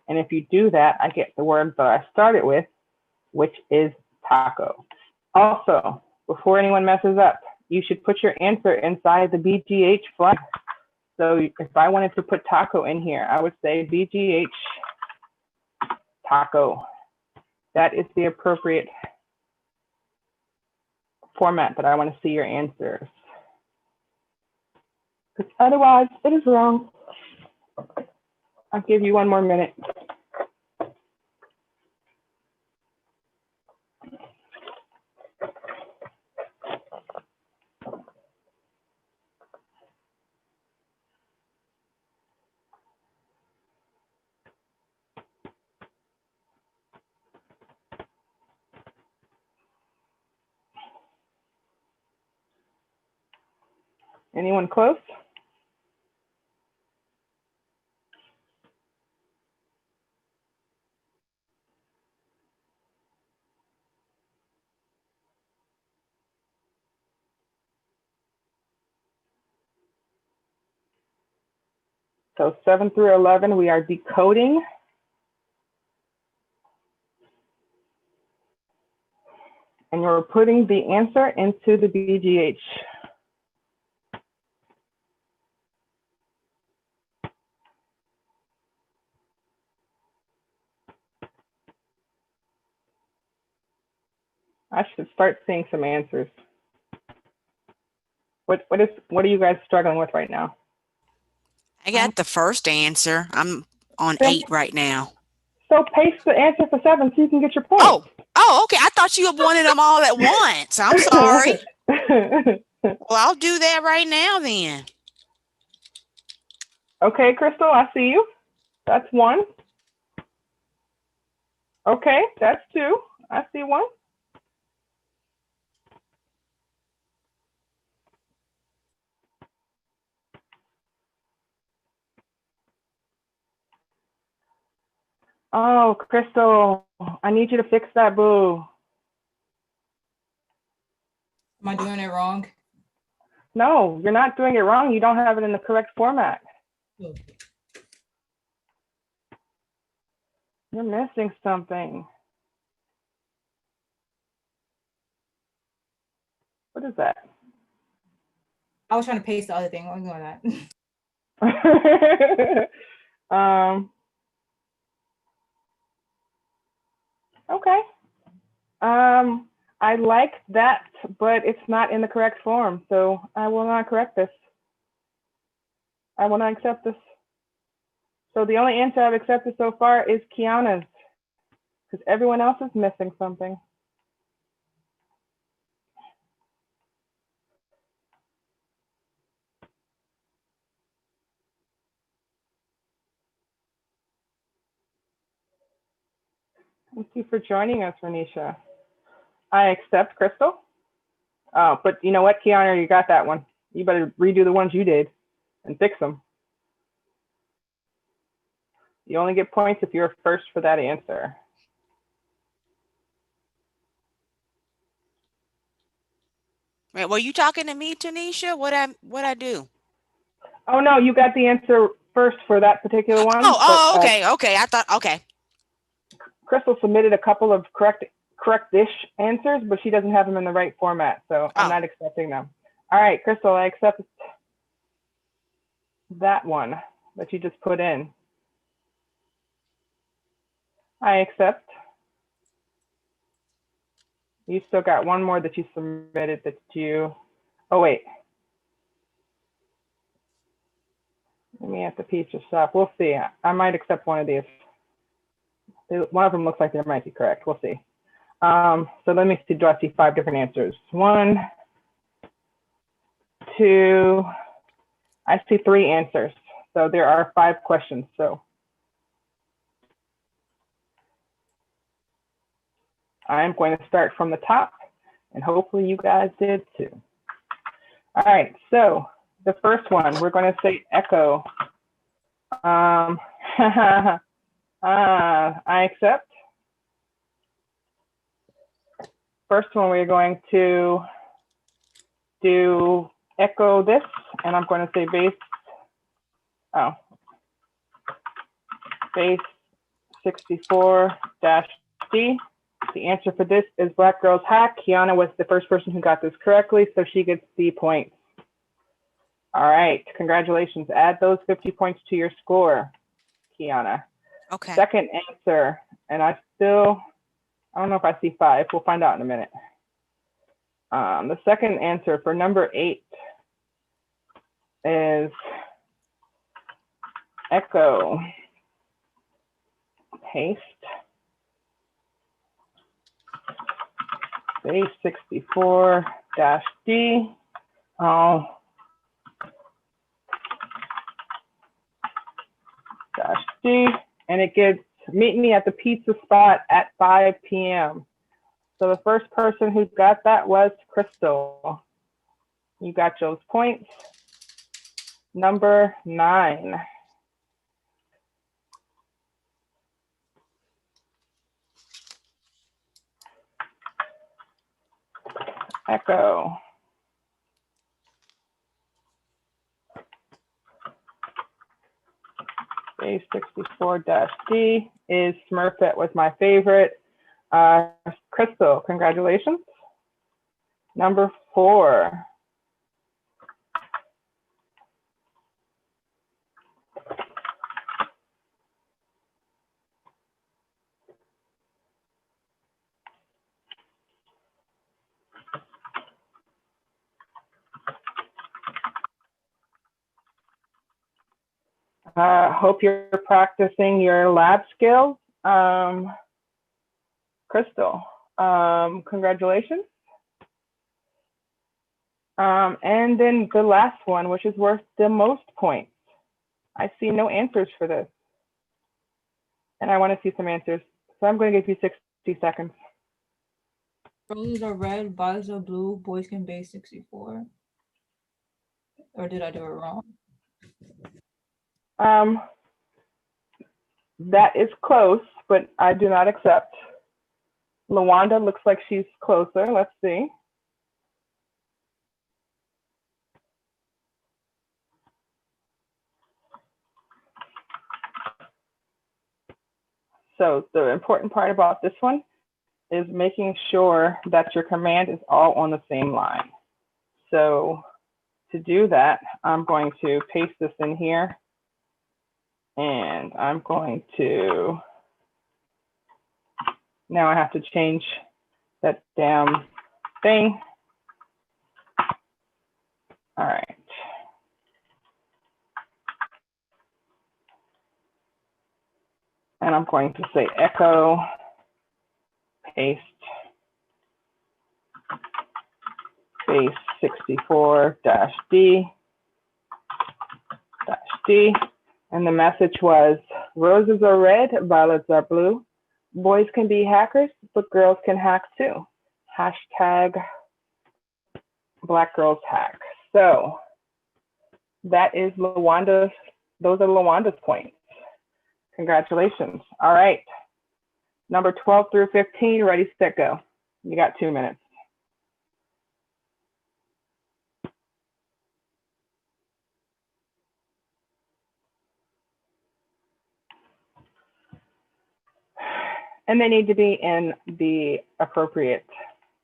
And if you do that, I get the word that I started with, which is taco. Also, before anyone messes up, you should put your answer inside the BGH flag. So if I wanted to put taco in here, I would say BGH taco. That is the appropriate format that I want to see your answers. Because otherwise, it is wrong. I'll give you one more minute. Anyone close? So 7 through 11, we are decoding. And you're putting the answer into the BGH. I should start seeing some answers. What are you guys struggling with right now? I got the first answer. I'm on Then- 8 right now. So paste the answer for 7 so you can get your point. Oh, okay. I thought you wanted them all at once. I'm sorry. Well, I'll do that right now then. Okay, Crystal, I see you. That's 1. Okay, that's 2. I see 1. Oh, Crystal, I need you to fix that, boo. Am I doing it wrong? No, you're not doing it wrong. You don't have it in the correct format. Oh. You're missing something. What is that? I was trying to paste the other thing. I'm doing that. Okay. I like that, but it's not in the correct form, so I will not correct this. I will not accept this. So the only answer I've accepted so far is Kiana's, because everyone else is missing something. Thank you for joining us, Renisha. I accept Crystal. Oh, but you know what, Kiana, you got that one. You better redo the ones you did and fix them. You only get points if you're first for that answer. Wait, were you talking to me, Tanisha? What I do? Oh no, you got the answer first for that particular one. Okay. I thought, okay. Crystal submitted a couple of correct-ish answers, but she doesn't have them in the right format, so I'm not accepting them. All right, Crystal, I accept that one that you just put in. I accept. You still got one more that you submitted that you, oh wait. Let me have to piece this up. We'll see. I might accept one of these. One of them looks like they might be correct. We'll see. So let me see, do I see 5 different answers? 1, 2, I see 3 answers. So there are 5 questions. So I'm going to start from the top, and hopefully you guys did too. All right, so the first one, we're going to say echo. I accept. First one, we're going to do echo this, and I'm going to say base, base 64-D. The answer for this is Black Girls Hack. Kiana was the first person who got this correctly, so she gets the points. All right, congratulations. Add those 50 points to your score, Kiana. Okay. Second answer, and I don't know if I see 5. We'll find out in a minute. The second answer for number 8 is echo. Paste. Base 64-D. -D, and it gives meet me at the pizza spot at 5 p.m. So the first person who got that was Crystal. You got those points. Number 9. Echo. Base 64-D is Smurfette was my favorite. Crystal, congratulations. Number 4. Hope you're practicing your lab skills. Crystal, congratulations. And then the last one, which is worth the most points. I see no answers for this. And I want to see some answers. So I'm going to give you 60 seconds. Roses are red, boys are blue, boys can base 64. Or did I do it wrong? That is close, but I do not accept. Lawanda looks like she's closer. Let's see. So the important part about this one is making sure that your command is all on the same line. So to do that, I'm going to paste this in here. And I'm going to, now I have to change that damn thing. All right. And I'm going to say echo, paste, base 64-D, -D. And the message was, roses are red, violets are blue. Boys can be hackers, but girls can hack too. Hashtag Black Girls Hack. So that is Lawanda's, those are Lawanda's points. Congratulations. All right. Number 12 through 15, ready, set, go. You got 2 minutes. And they need to be in the appropriate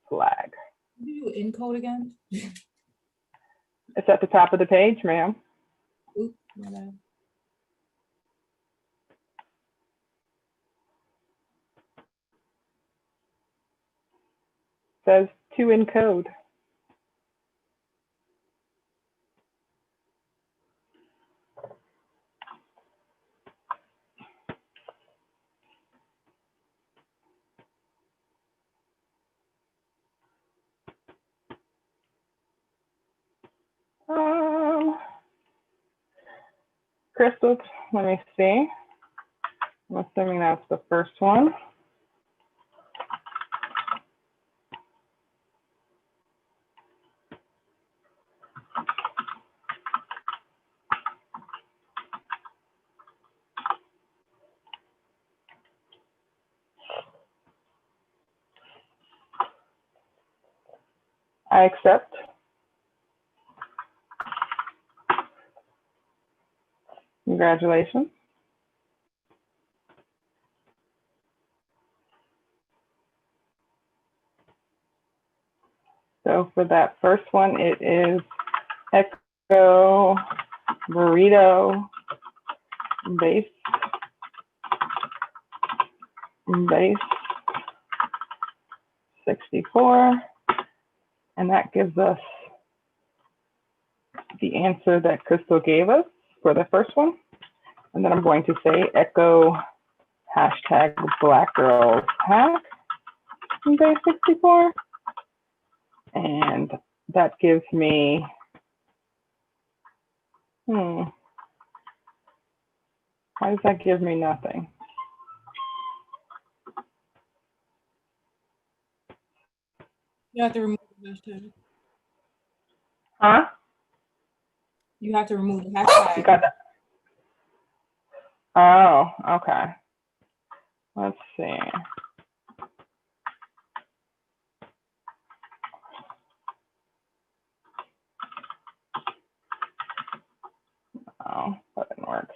flag. Did you encode again? It's at the top of the page, ma'am. Oops, my bad. Says to encode. Crystal, let me see. I'm assuming that's the first one. I accept. Congratulations. So for that first one, it is Echo Burrito base 64, and that gives us the answer that Crystal gave us for the first one. And then I'm going to say echo hashtag Black Girls Hack base 64, and that gives me why does that give me nothing? You have to remove the hashtag. Huh? You have to remove the You hashtag. got that? Oh, okay. Let's see. Oh, that didn't work.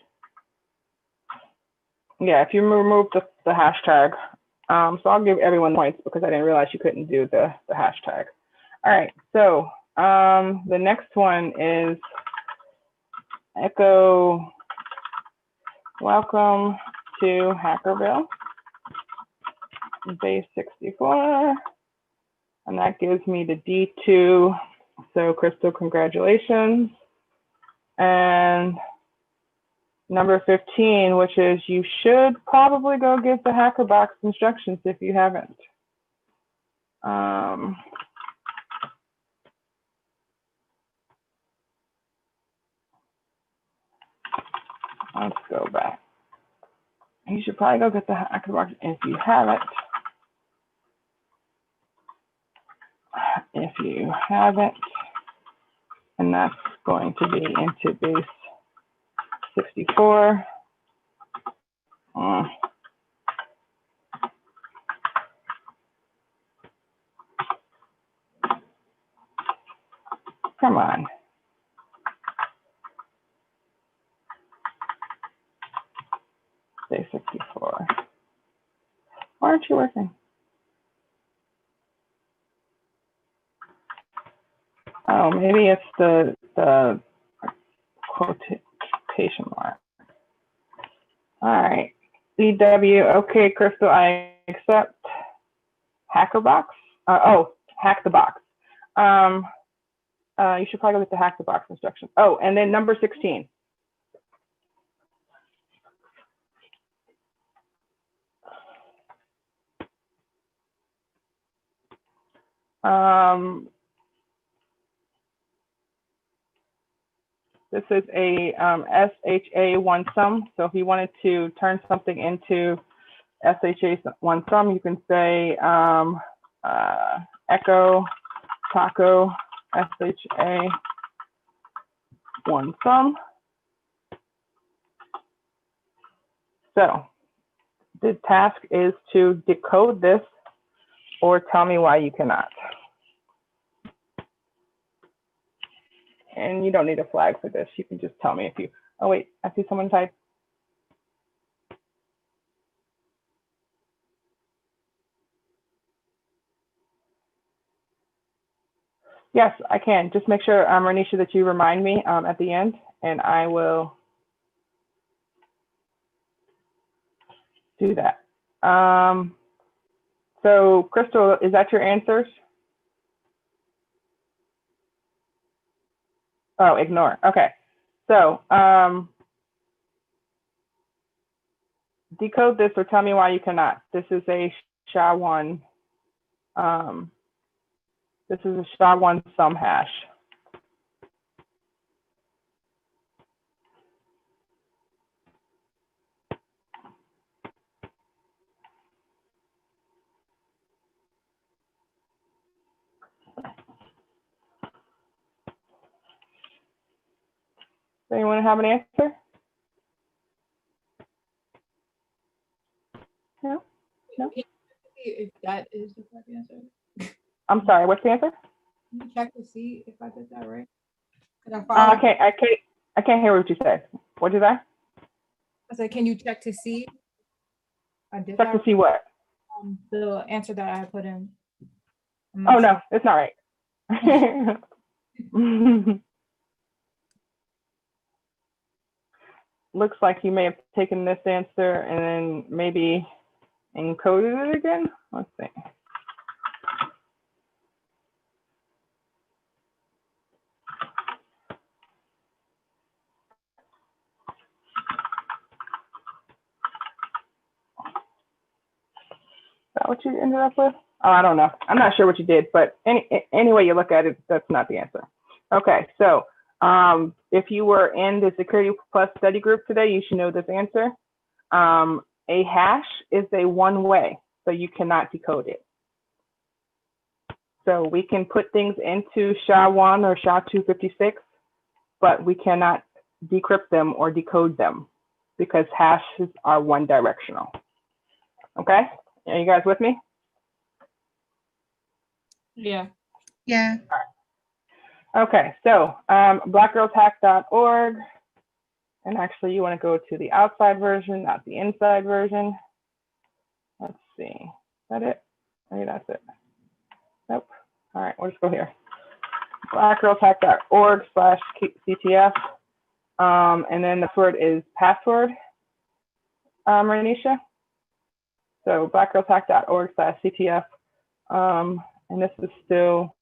Yeah, if you remove the hashtag, so I'll give everyone points because I didn't realize you couldn't do the hashtag. All right, so the next one is Echo Welcome to Hackerville base 64, and that gives me the D2. So Crystal, congratulations. And number 15, which is you should probably go get the hacker box instructions if you haven't. Let's go back. You should probably go get the hacker box if you haven't. If you haven't, and that's going to be into base 64. Come on. Base 64. Why aren't you working? Oh, maybe it's the quotation mark. All right. EW. Okay, Crystal, I accept. Hacker box. Hack the box. You should probably go with the hack the box instruction. Oh, and then number 16. This is a SHA one sum. So if you wanted to turn something into SHA one sum, you can say echo taco SHA one sum. So the task is to decode this or tell me why you cannot. And you don't need a flag for this. You can just tell me if you, oh wait, I see someone type. Yes, I can. Just make sure, Renisha, that you remind me at the end, and I will do that. So Crystal, is that your answers? Oh, ignore. Okay. So decode this or tell me why you cannot. This is a SHA-1. This is a SHA-1 sum hash. Does anyone have an answer? No? No? If that is the correct answer. I'm sorry, what's the answer? Can you check to see if I did that right? 'Cause I I followed. can't, I can't, I can't hear what you said. What'd you say? I said, can you check to see if I did Check that to see what? the answer that I put in? I'm Oh not no, sure. it's not right. Looks like you may have taken this answer and then maybe encoded it again. Let's see. Is that what you ended up with? Oh, I don't know. I'm not sure what you did, but any way you look at it, that's not the answer. Okay, so if you were in the Security Plus study group today, you should know this answer. A hash is a one-way, so you cannot decode it. So we can put things into SHA-1 or SHA-256, but we cannot decrypt them or decode them because hashes are one directional. Okay, are you guys with me? Yeah. Yeah. Okay, so blackgirlshack.org, and actually you want to go to the outside version, not the inside version. Let's see, is that it? Maybe that's it. Nope. All right, we'll just go here. blackgirlshack.org/CTF, and then the word is password, Renisha. So blackgirlshack.org/CTF, and this is still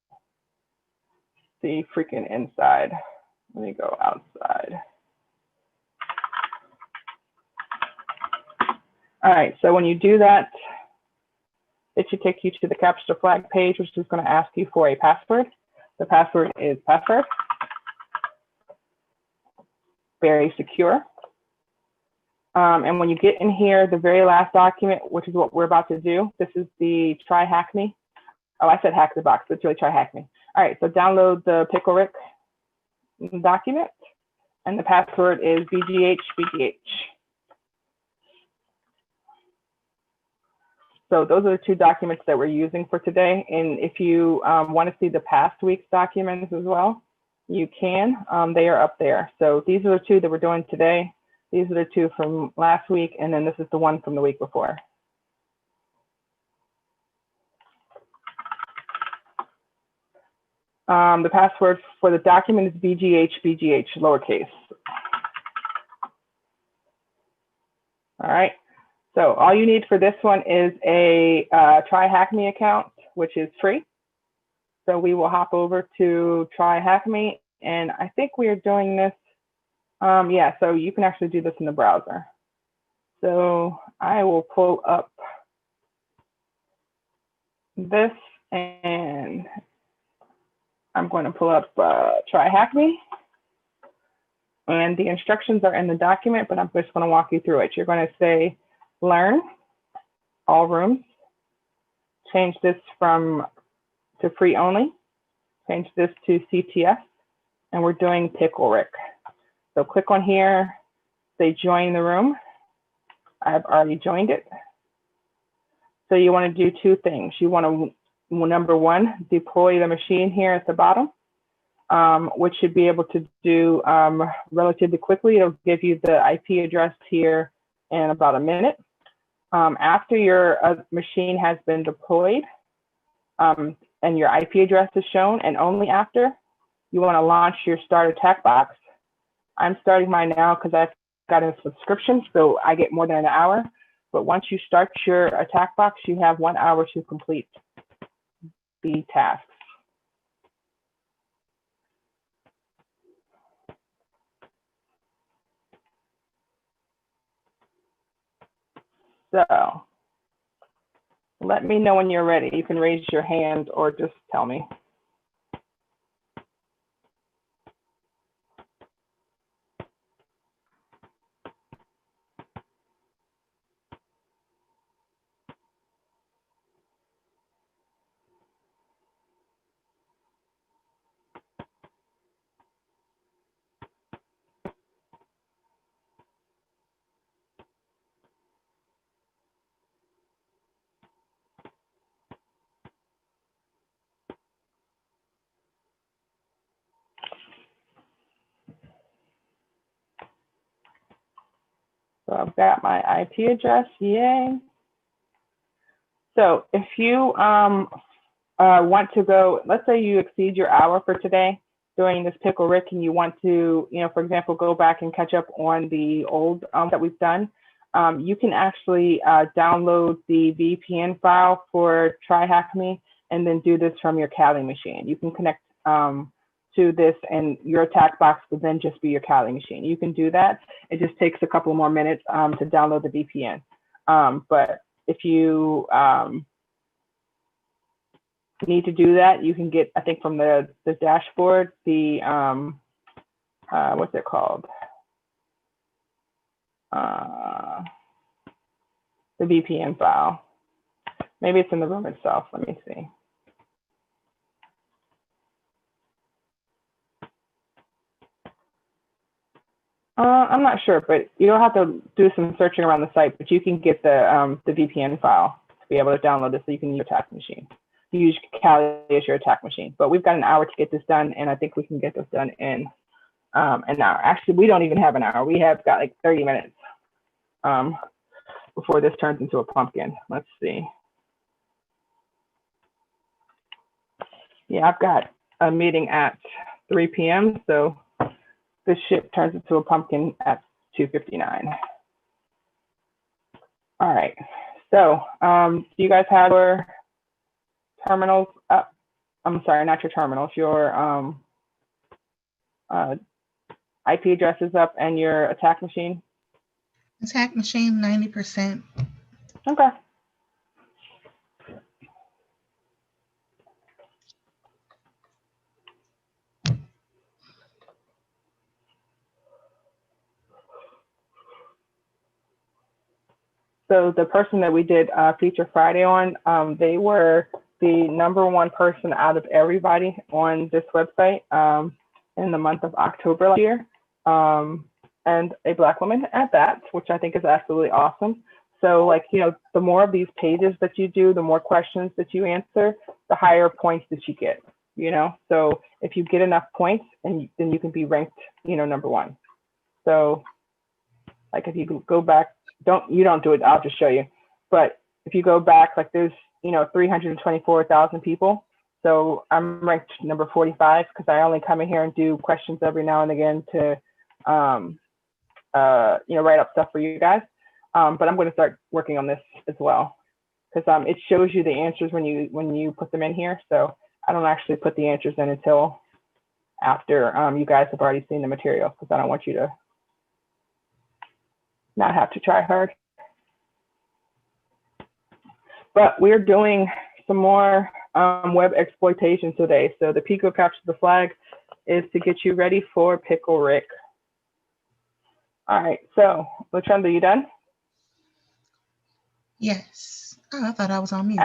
the freaking inside. Let me go outside. All right, so when you do that, it should take you to the capture flag page, which is going to ask you for a password. The password is password. Very secure. And when you get in here, the very last document, which is what we're about to do, this is the try hack me. Oh, I said hack the box, but it's really try hack me. All right, so download the Pickle Rick document, and the password is BGH. So those are the two documents that we're using for today. And if you want to see the past week's documents as well, you can. They are up there. So these are the two that we're doing today. These are the two from last week, and then this is the one from the week before. The password for the document is BGH, lowercase. All right. So all you need for this one is a Try Hack Me account, which is free. So we will hop over to Try Hack Me, and I think we are doing this. Yeah, so you can actually do this in the browser. So I will pull up this, and I'm going to pull up Try Hack Me. And the instructions are in the document, but I'm just going to walk you through it. You're going to say, learn, all rooms, change this from to free only, change this to CTF, and we're doing Pickle Rick. So click on here, say join the room. I've already joined it. So you want to do two things. You want to, number one, deploy the machine here at the bottom, which should be able to do relatively quickly. It'll give you the IP address here in about a minute. After your machine has been deployed and your IP address is shown, and only after, you want to launch your start attack box. I'm starting mine now because I've got a subscription, so I get more than an hour. But once you start your attack box, you have 1 hour to complete the tasks. So let me know when you're ready. You can raise your hand or just tell me. So I've got my IP address, yay. So if you want to go, let's say you exceed your hour for today during this Pickle Rick and you want to, for example, go back and catch up on the old that we've done, you can actually download the VPN file for TryHackMe and then do this from your Kali machine. You can connect to this and your attack box would then just be your Kali machine. You can do that. It just takes a couple more minutes to download the VPN. But if you need to do that, you can get, I think from the dashboard, the, what's it called? The VPN file. Maybe it's in the room itself. Let me see. I'm not sure, but you'll have to do some searching around the site, but you can get the VPN file to be able to download this so you can use your attack machine. You use Kali as your attack machine, but we've got an hour to get this done, and I think we can get this done in an hour. Actually, we don't even have an hour. We have got like 30 minutes before this turns into a pumpkin. Let's see. Yeah, I've got a meeting at 3 p.m., so this ship turns into a pumpkin at 2:59. All right, so do you guys have your terminals up? I'm sorry, not your terminals, your IP addresses up and your attack machine? Attack machine, 90%. Okay. So the person that we did Feature Friday on, they were the #1 person out of everybody on this website in the month of October last year, and a Black woman at that, which I think is absolutely awesome. So like, the more of these pages that you do, the more questions that you answer, the higher points that you get, So if you get enough points, and then you can be ranked, #1. So like if you go back, you don't do it, I'll just show you. But if you go back, like there's, 324,000 people. So I'm ranked number 45 because I only come in here and do questions every now and again to, write up stuff for you guys. But I'm going to start working on this as well because it shows you the answers when you put them in here. So I don't actually put the answers in until after you guys have already seen the material because I don't want you to not have to try hard. But we're doing some more web exploitation today. So the Pico capture the flag is to get you ready for Pickle Rick. All right, so LaTrenda, you done? Yes. Oh, I thought I was on mute.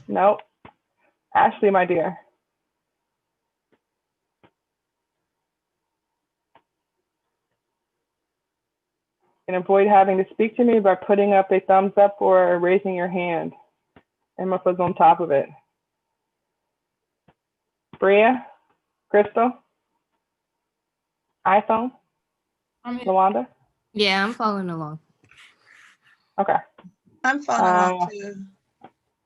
Nope. Ashley, my dear. And avoid having to speak to me by putting up a thumbs up or raising your hand. Emma was on top of it. Bria, Crystal, iPhone, Lawanda? Yeah, I'm following along. Okay. I'm following along too.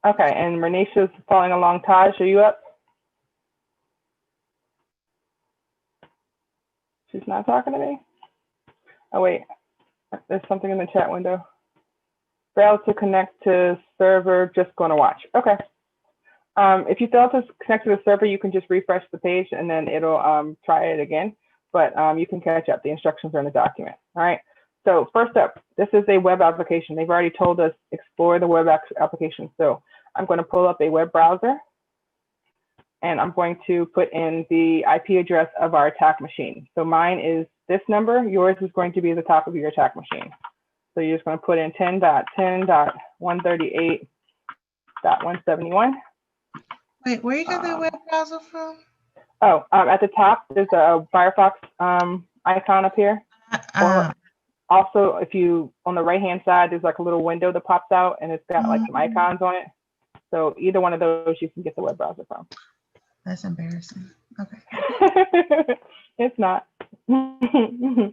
Okay, and Renisha's following along. Taj, are you up? She's not talking to me? Oh, wait. There's something in the chat window. Fail to connect to server, just going to watch. Okay. If you fail to connect to the server, you can just refresh the page and then it'll try it again. But you can catch up. The instructions are in the document. All right. So first up, this is a web application. They've already told us explore the web application. So I'm going to pull up a web browser and I'm going to put in the IP address of our attack machine. So mine is this number. Yours is going to be the top of your attack machine. So you're just going to put in 10.10.138.171. Wait, where you got that web browser from? Oh, at the top, there's a Firefox icon up here. Or also, if you, on the right-hand side, there's like a little window that pops out and it's got like some icons on it. So either one of those, you can get the web browser from. That's embarrassing. Okay. It's not. All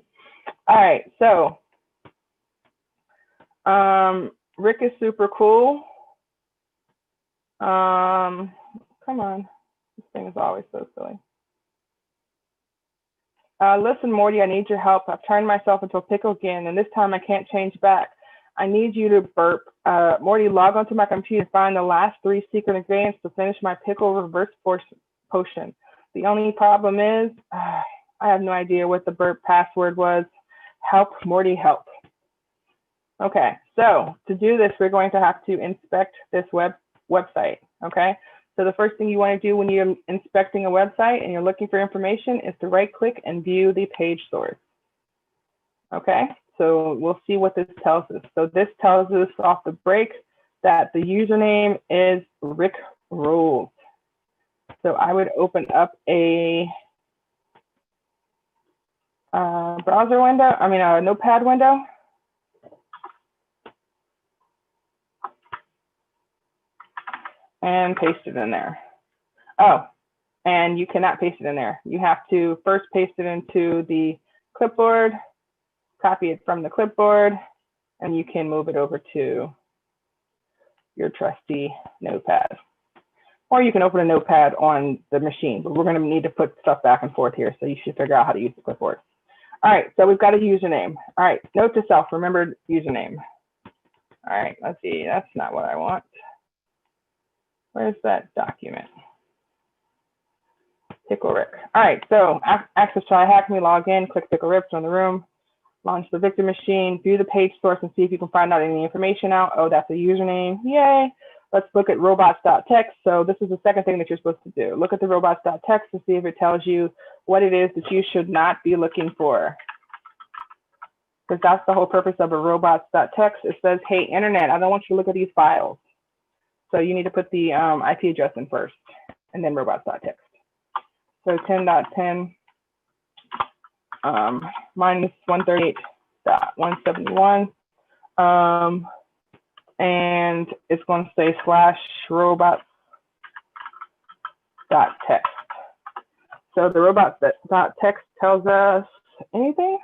right, so Rick is super cool. Come on, this thing is always so silly. Listen, Morty, I need your help. I've turned myself into a pickle again, and this time I can't change back. I need you to burp. Morty, log onto my computer and find the last 3 secret ingredients to finish my pickle reverse potion. The only problem is, I have no idea what the burp password was. Help, Morty, help. Okay, so to do this, we're going to have to inspect this website, okay? So the first thing you want to do when you're inspecting a website and you're looking for information is to right click and view the page source. Okay, so we'll see what this tells us. So this tells us off the break that the username is Rick Rules. So I would open up a browser window, a notepad window. And paste it in there. Oh, and you cannot paste it in there. You have to first paste it into the clipboard, copy it from the clipboard, and you can move it over to your trusty notepad. Or you can open a notepad on the machine, but we're going to need to put stuff back and forth here, so you should figure out how to use the clipboard. All right, so we've got a username. All right, note to self, remember username. All right, let's see, that's not what I want. Where's that document? Pickle Rick. All right, so access try hack me, log in, click Pickle Rick, join the room, launch the victim machine, view the page source and see if you can find out any information out. Oh, that's a username, yay. Let's look at robots.txt. So this is the second thing that you're supposed to do. Look at the robots.txt to see if it tells you what it is that you should not be looking for. Because that's the whole purpose of a robots.txt. It says, hey, internet, I don't want you to look at these files. So you need to put the IP address in first, and then robots.txt. So 10.10 minus 138.171. And it's going to say /robots.txt. So the robots.txt tells us anything?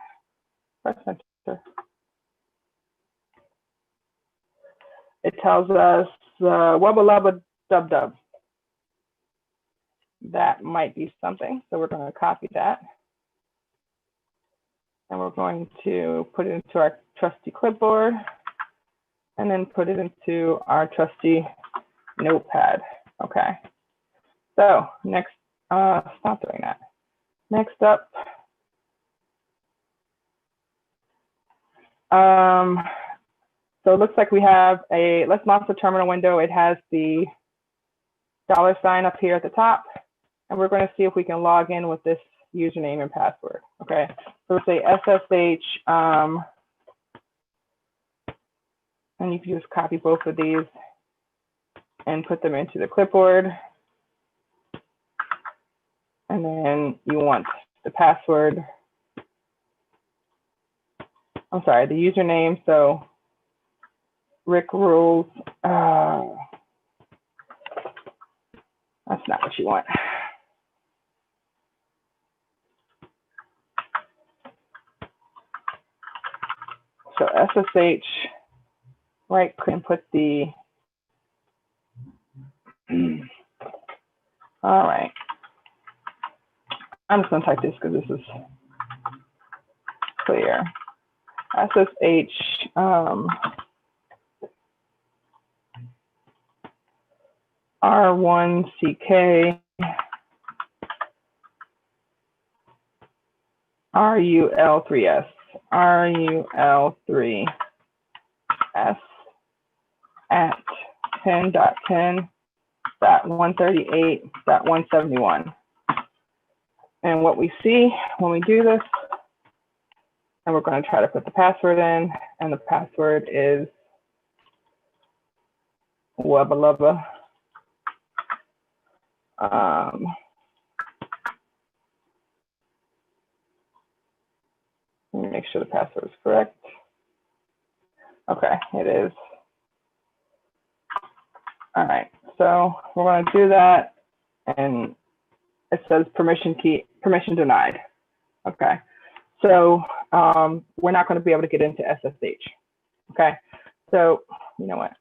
Press enter. It tells us wubba lubba dub dub. That might be something. So we're going to copy that. And we're going to put it into our trusty clipboard and then put it into our trusty notepad. Okay. So next, stop doing that. Next up, so it looks like we have a, let's launch the terminal window. It has the $sign up here at the top, and we're going to see if we can log in with this username and password. Okay, so let's say SSH, and you can just copy both of these and put them into the clipboard. And then you want the password. I'm sorry, the username. So Rick Rules. That's not what you want. So SSH, right click and put the, all right. I'm just gonna type this because this is clear. SSH, R1CK, RUL3S, RUL3S at 10.10.138.171. And what we see when we do this, and we're going to try to put the password in, and the password is wubba lubba. Let me make sure the password is correct. Okay, it is. All right, so we're going to do that, and it says permission denied. Okay, so we're not going to be able to get into SSH. Okay, So you know what?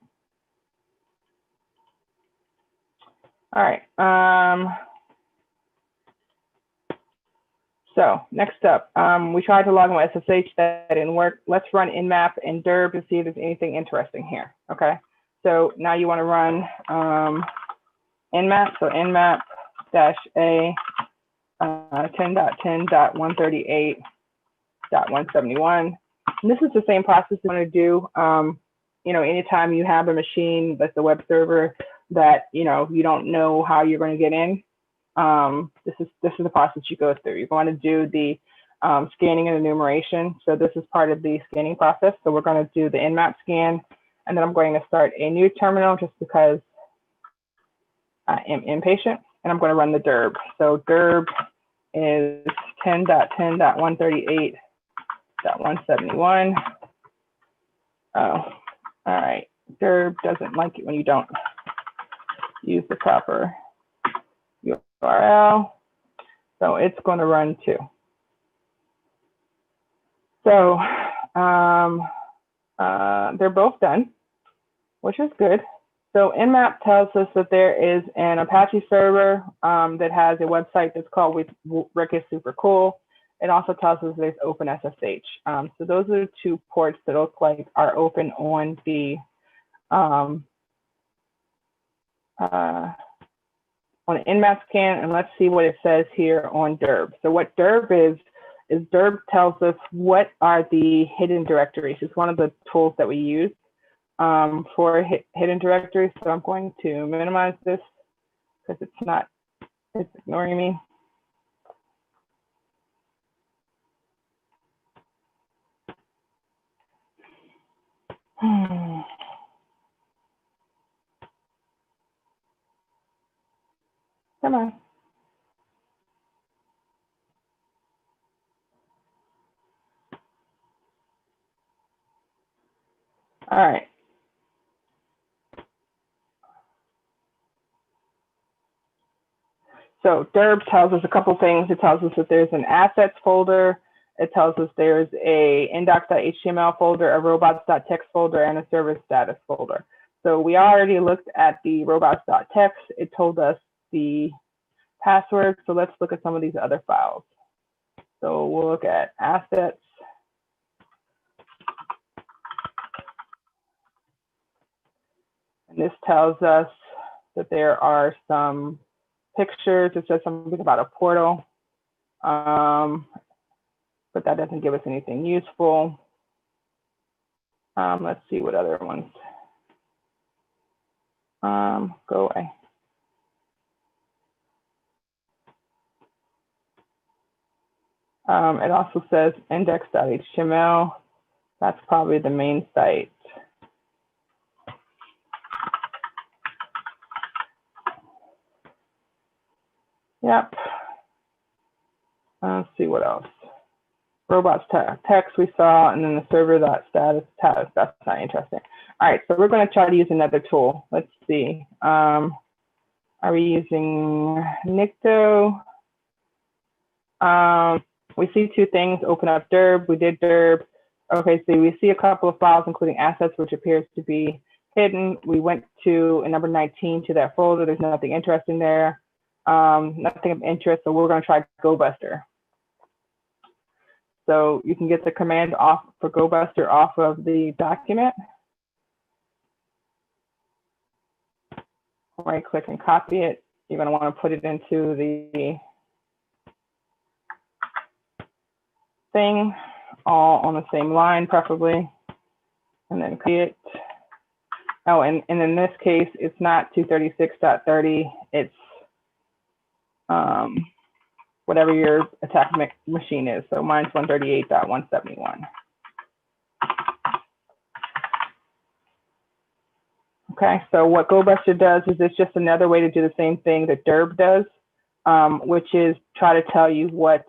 All right. So next up, we tried to log in with SSH, that didn't work. Let's run Nmap and Derb to see if there's anything interesting here. Okay. So now you want to run Nmap. So Nmap -a 10.10.138.171. And this is the same process you want to do. You know, anytime you have a machine that's a web server that you don't know how you're going to get in. This is the process you go through. You want to do the scanning and enumeration. So this is part of the scanning process. So we're going to do the Nmap scan, and then I'm going to start a new terminal just because I am impatient, and I'm going to run the Derb. So Derb is 10.10.138.171. Oh, all right. Derb doesn't like it when you don't use the proper URL. So it's going to run too. So they're both done, which is good. So Nmap tells us that there is an Apache server that has a website that's called Rick is super cool. It also tells us there's OpenSSH. So those are the two ports that look like are open on the Nmap scan, and let's see what it says here on Derb. So what Derb is Derb tells us what are the hidden directories. It's one of the tools that we use for hidden directories. So I'm going to minimize this because it's ignoring me. Come on. All right. So Derb tells us a couple things. It tells us that there's an assets folder. It tells us there's a index.html folder, a robots.txt folder, and a service status folder. So we already looked at the robots.txt. It told us the password. So let's look at some of these other files. So we'll look at assets. And this tells us that there are some pictures. It says something about a portal, but that doesn't give us anything useful. Let's see what other ones. Go away. It also says index.html. That's probably the main site. Yep. Let's see what else. Robots text we saw, and then the server.status status. That's not interesting. All right, so we're going to try to use another tool. Let's see. Are we using Nikto? We see two things. Open up Derb. We did Derb. Okay, so we see a couple of files, including assets, which appears to be hidden. We went to a number 19 to that folder. There's nothing interesting there. Nothing of interest. So we're going to try GoBuster. So you can get the command off for GoBuster off of the document. Right click and copy it. You're going to want to put it into the thing, all on the same line, preferably, and then copy it. Oh, and in this case, it's not 236.30. It's whatever your attack machine is. So mine's 138.171. Okay, so what GoBuster does is it's just another way to do the same thing that Derb does, which is try to tell you what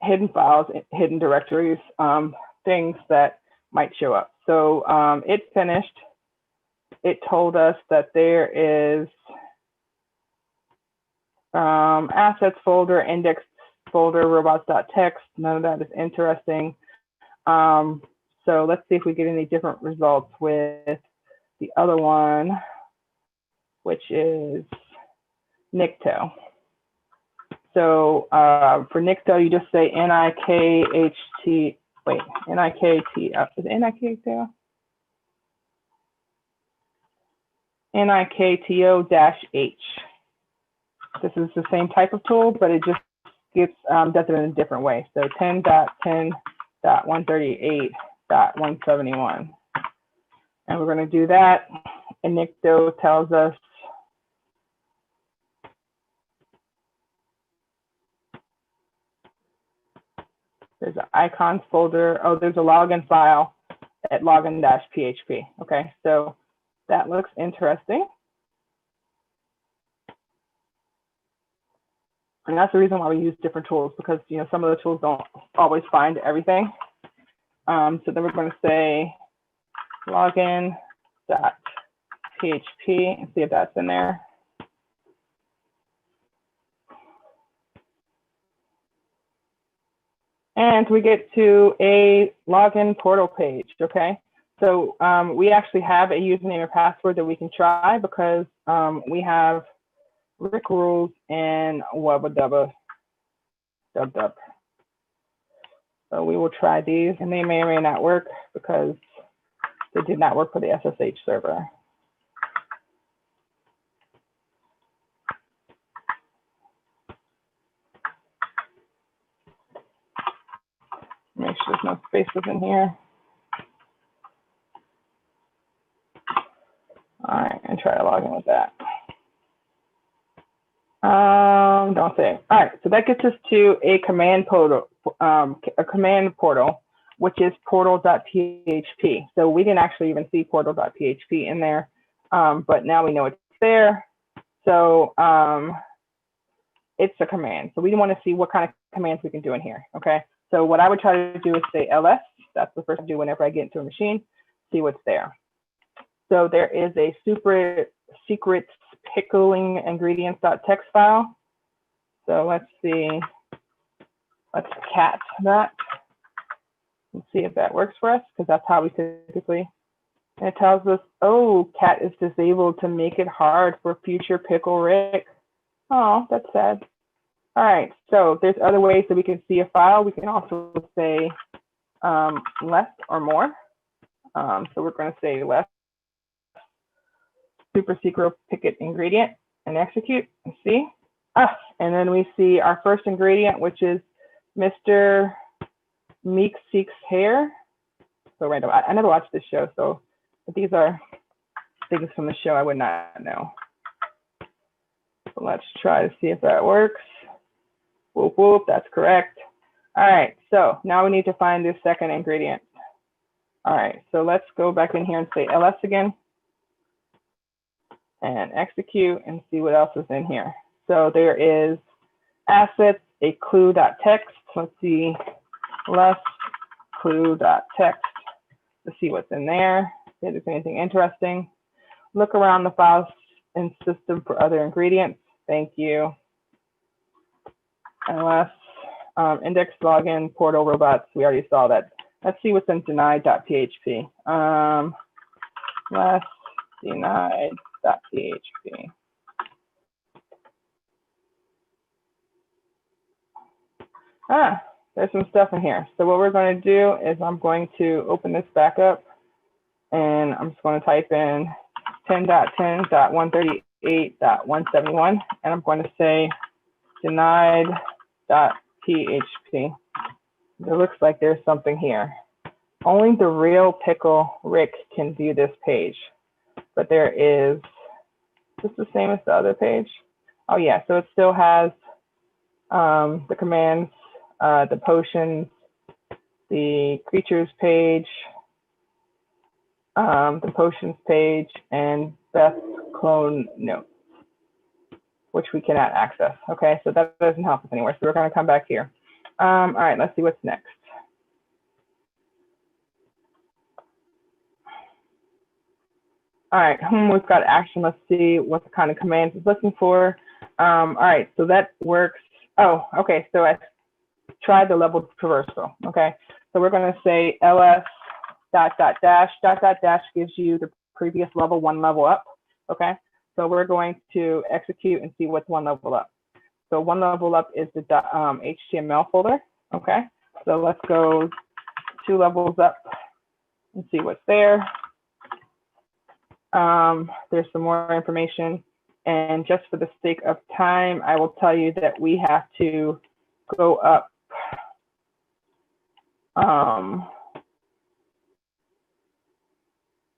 hidden files, hidden directories, things that might show up. So it finished. It told us that there is assets folder, index folder, robots.txt. None of that is interesting. So let's see if we get any different results with the other one, which is Nikto. So for Nikto, you just say Nikht, wait, Nikt, is it Nikto? Nikto-H. This is the same type of tool, but it just does it in a different way. So 10.10.138.171. And we're going to do that. And Nikto tells us there's an icons folder. Oh, there's a login file at login-php. Okay, so that looks interesting. And that's the reason why we use different tools, because some of the tools don't always find everything. So then we're going to say login.php and see if that's in there. And we get to a login portal page, okay? So we actually have a username and password that we can try, because we have Rick rules and wubba dubba dub dub. So we will try these, and they may or may not work because they did not work for the SSH server. Make sure there's no spaces in here. All right, and try to log in with that. Don't say it. All right, so that gets us to a command portal, which is portal.php. So we didn't actually even see portal.php in there, but now we know it's there. So it's a command. So we want to see what kind of commands we can do in here. Okay. So what I would try to do is say ls. That's the first thing I do whenever I get into a machine, see what's there. So there is a super secret pickling ingredients.txt file. So let's see, let's cat that and see if that works for us, because that's how we typically, and it tells us, oh, cat is disabled to make it hard for future pickle Rick. Oh, that's sad. All right, so there's other ways that we can see a file. We can also say less or more. So we're going to say less super secret picket ingredient and execute and see. And then we see our first ingredient, which is Mr. Meek Seeks Hair. So random. I never watched this show, so if these are things from the show I would not know. So let's try to see if that works. Whoop, whoop, that's correct. All right, so now we need to find this second ingredient. All right, so let's go back in here and say ls again and execute and see what else is in here. So there is assets, a clue.txt. Let's see, less clue.txt to see what's in there, if there's anything interesting. Look around the files and system for other ingredients. Thank you. ls index login portal robots. We already saw that. Let's see what's in denied.php. Less denied.php. There's some stuff in here. So what we're going to do is I'm going to open this back up, and I'm just going to type in 10.10.138.171, and I'm going to say denied.php. It looks like there's something here. Only the real pickle Rick can view this page, but there is just the same as the other page. Oh yeah, so it still has the commands, the potions, the creatures page, the potions page, and Beth's clone notes, which we cannot access. Okay, so that doesn't help us anywhere. So we're going to come back here. All right, let's see what's next. All right, we've got action. Let's see what the kind of commands it's looking for. All right, so that works. Oh, okay, so try the level traversal, okay? So we're gonna say ls dot dot dash gives you the previous level, one level up, okay? So we're going to execute and see what's one level up. So one level up is the HTML folder, okay? So let's go 2 levels up and see what's there. There's some more information. And just for the sake of time, I will tell you that we have to go up.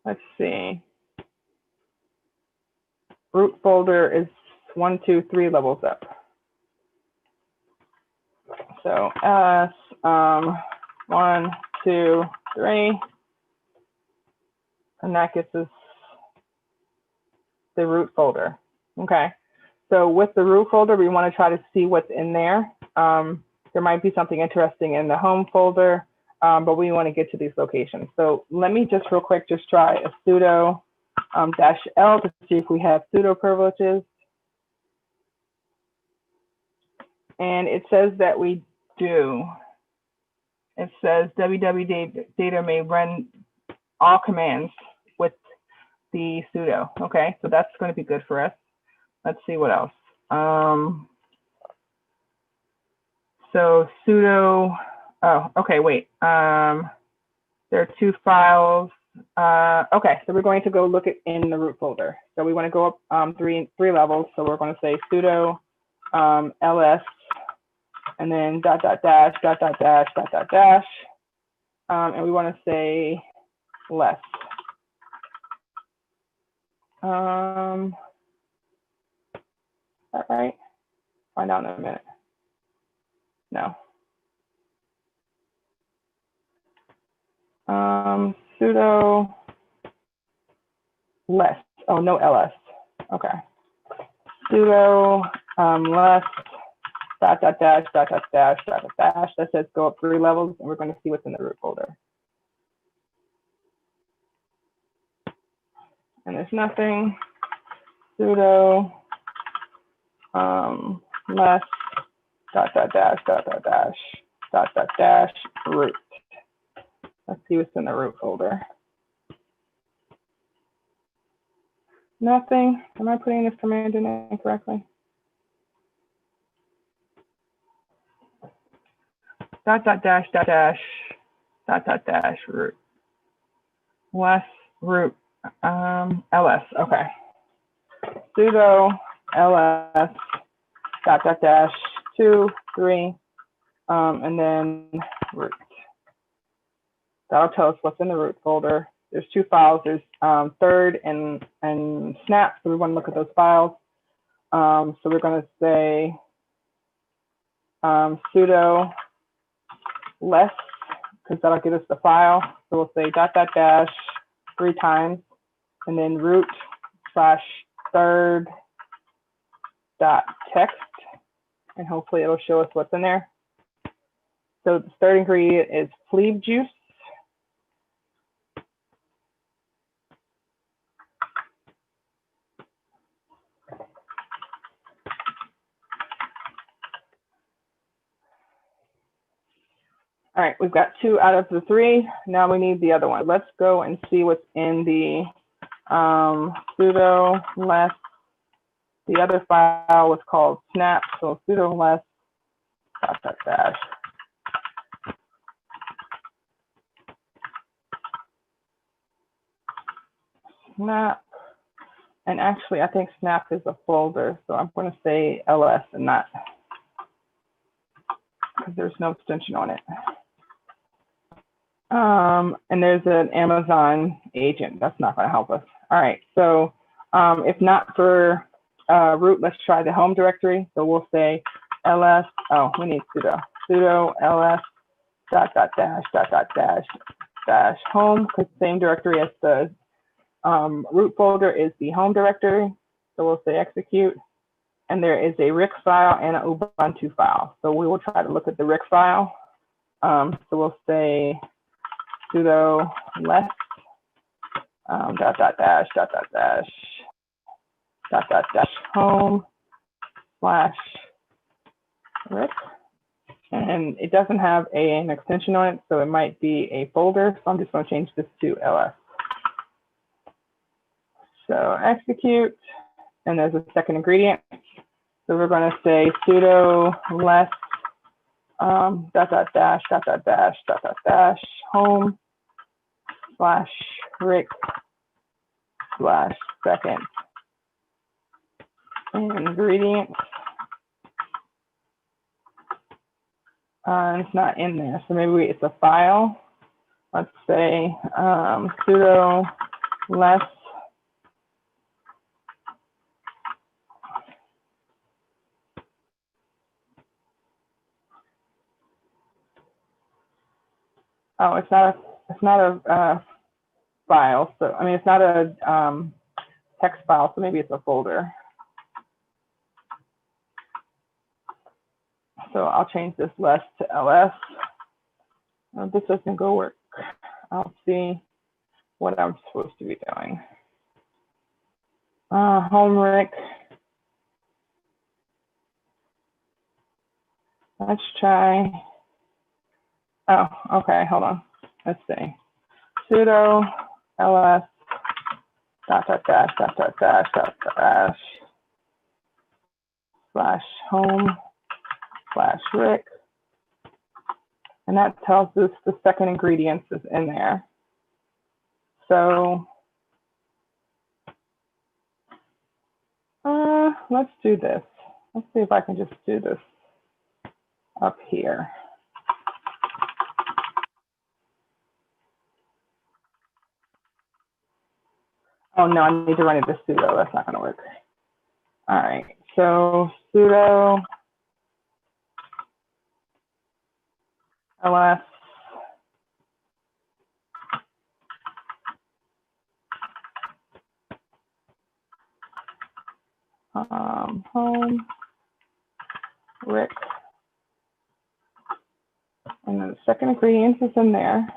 Let's see. Root folder is 1, 2, 3 levels up. So S 1, 2, 3, and that gets us the root folder. Okay. So with the root folder, we want to try to see what's in there. There might be something interesting in the home folder, but we want to get to these locations. So let me just real quick just try a sudo -L to see if we have sudo privileges. And it says that we do. It says www.data may run all commands with the sudo. Okay, so that's going to be good for us. Let's see what else. So sudo, oh, okay, wait. There are 2 files. Okay, so we're going to go look at in the root folder. So we want to go up three levels. So we're going to say sudo ls and then dot dot dash dot dot dash dot dot dash, and we want to say less. Is that right? Find out in a minute. No. Sudo less. Oh, no ls. Okay. Sudo less dot dot dash dot dot dash dot dot dash. That says go up 3 levels, and we're going to see what's in the root folder. And there's nothing. Sudo less dot dot dash dot dot dash dot dot dash root. Let's see what's in the root folder. Nothing. Am I putting this command in incorrectly? Dot dot dash dot dash dot dot dash root. Less root ls. Okay. Sudo ls dot dot dash 2, 3, and then root. That'll tell us what's in the root folder. There's 2 files. There's third and snap. So we want to look at those files. So we're going to say sudo less, because that'll get us the file. So we'll say dot dot dash 3 times, and then root / third dot text, and hopefully it'll show us what's in there. So the third ingredient is plebe juice. All right, we've got 2 out of the 3. Now we need the other one. Let's go and see what's in the sudo less. The other file was called snap, so sudo less dot dot dash. Snap, and actually I think snap is a folder, so I'm going to say ls and not, because there's no extension on it. And there's an Amazon agent. That's not going to help us. All right, so if not for root, let's try the home directory. So we'll say ls, oh, we need sudo ls dot dot dash dot dot dash dash home, because same directory as the root folder is the home directory. So we'll say execute, and there is a rick file and an Ubuntu file. So we will try to look at the rick file. So we'll say sudo less dot dot dash dot dot dash dot dot dash home / rick. And it doesn't have an extension on it, so it might be a folder. So I'm just going to change this to ls. So execute, and there's a second ingredient. So we're going to say sudo less home /rick /second ingredient. It's not in there, so maybe it's a file. Let's say sudo less it's not a file. So I mean, it's not a text file. So maybe it's a folder. So I'll change this less to ls. This doesn't go work. I'll see what I'm supposed to be doing. Home Rick. Let's try. Oh, okay, hold on. Let's see. Sudo ls /home /rick. And that tells us the second ingredient is in there. So let's do this. Let's see if I can just do this up here. Oh no, I need to run it to sudo. That's not going to work. All right, so sudo ls home rick, and then the second ingredient is in there,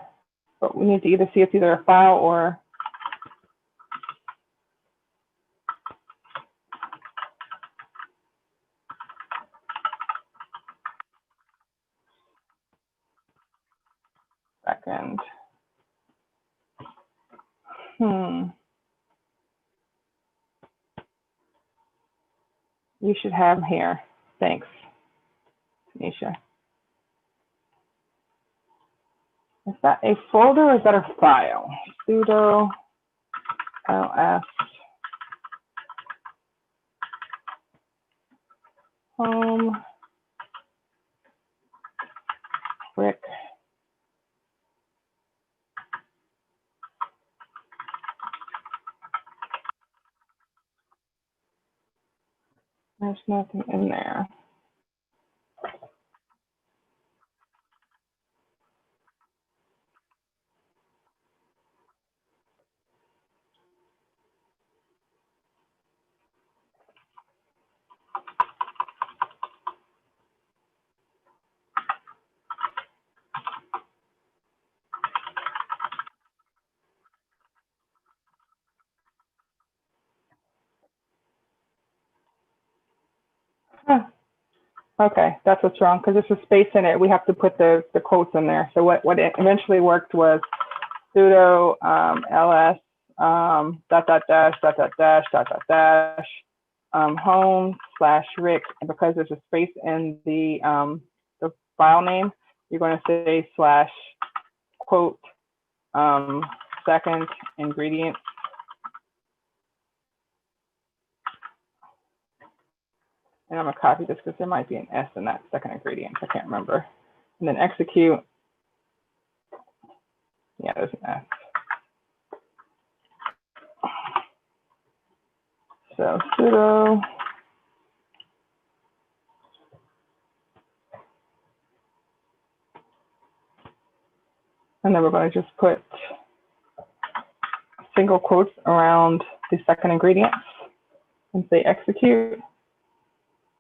but we need to either see it's either a file or second. You should have here. Thanks, Nisha. Is that a folder or is that a file? Sudo ls home rick There's nothing in there. Huh. Okay, that's what's wrong, because there's a space in it. We have to put the quotes in there. So what it eventually worked was sudo ls home /rick, and because there's a space in the file name, you're going to say slash quote second ingredient. And I'm gonna copy this because there might be an S in that second ingredient. I can't remember. And then execute. Yeah, there's an S. So sudo and then we're going to just put single quotes around the second ingredient and say execute.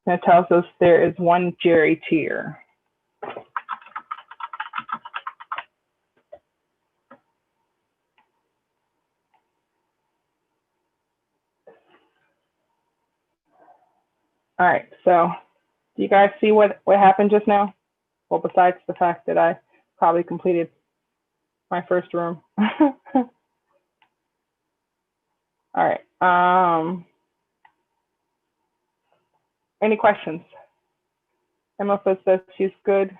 And it tells us there is one Jerry tier. All right, so do you guys see what happened just now? Well, besides the fact that I probably completed my first room. All right. Any questions? Emma says she's good.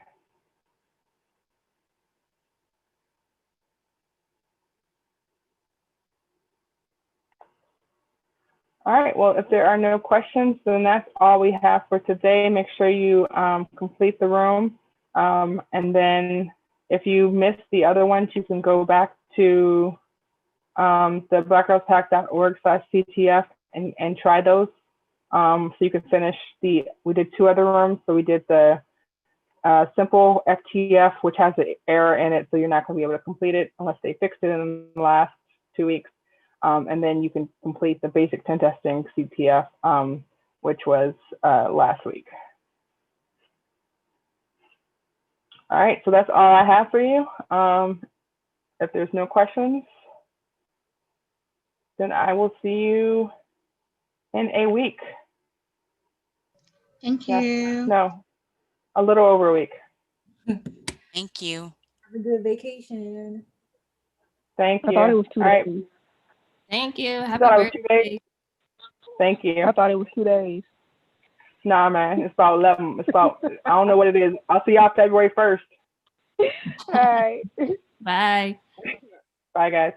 All right, well, if there are no questions, then that's all we have for today. Make sure you complete the room. And then if you missed the other ones, you can go back to the blackgirlspact.org/CTF and try those. So you can finish we did 2 other rooms. So we did the simple FTF, which has an error in it. So you're not gonna be able to complete it unless they fixed it in the last 2 weeks. And then you can complete the basic pen testing CTF, which was last week. All right, so that's all I have for you. If there's no questions, then I will see you in a week. Thank you. Yes. No, a little over a week. Thank you. Have a good vacation. Thank you. I thought it was 2 All right. days. Thank you. You Happy thought it was 2 birthday. days? Thank you. I thought it was 2 days. Nah, man, it's about 11. It's about, I don't know what it is. I'll see y'all February 1st. All right. Bye. Bye, guys.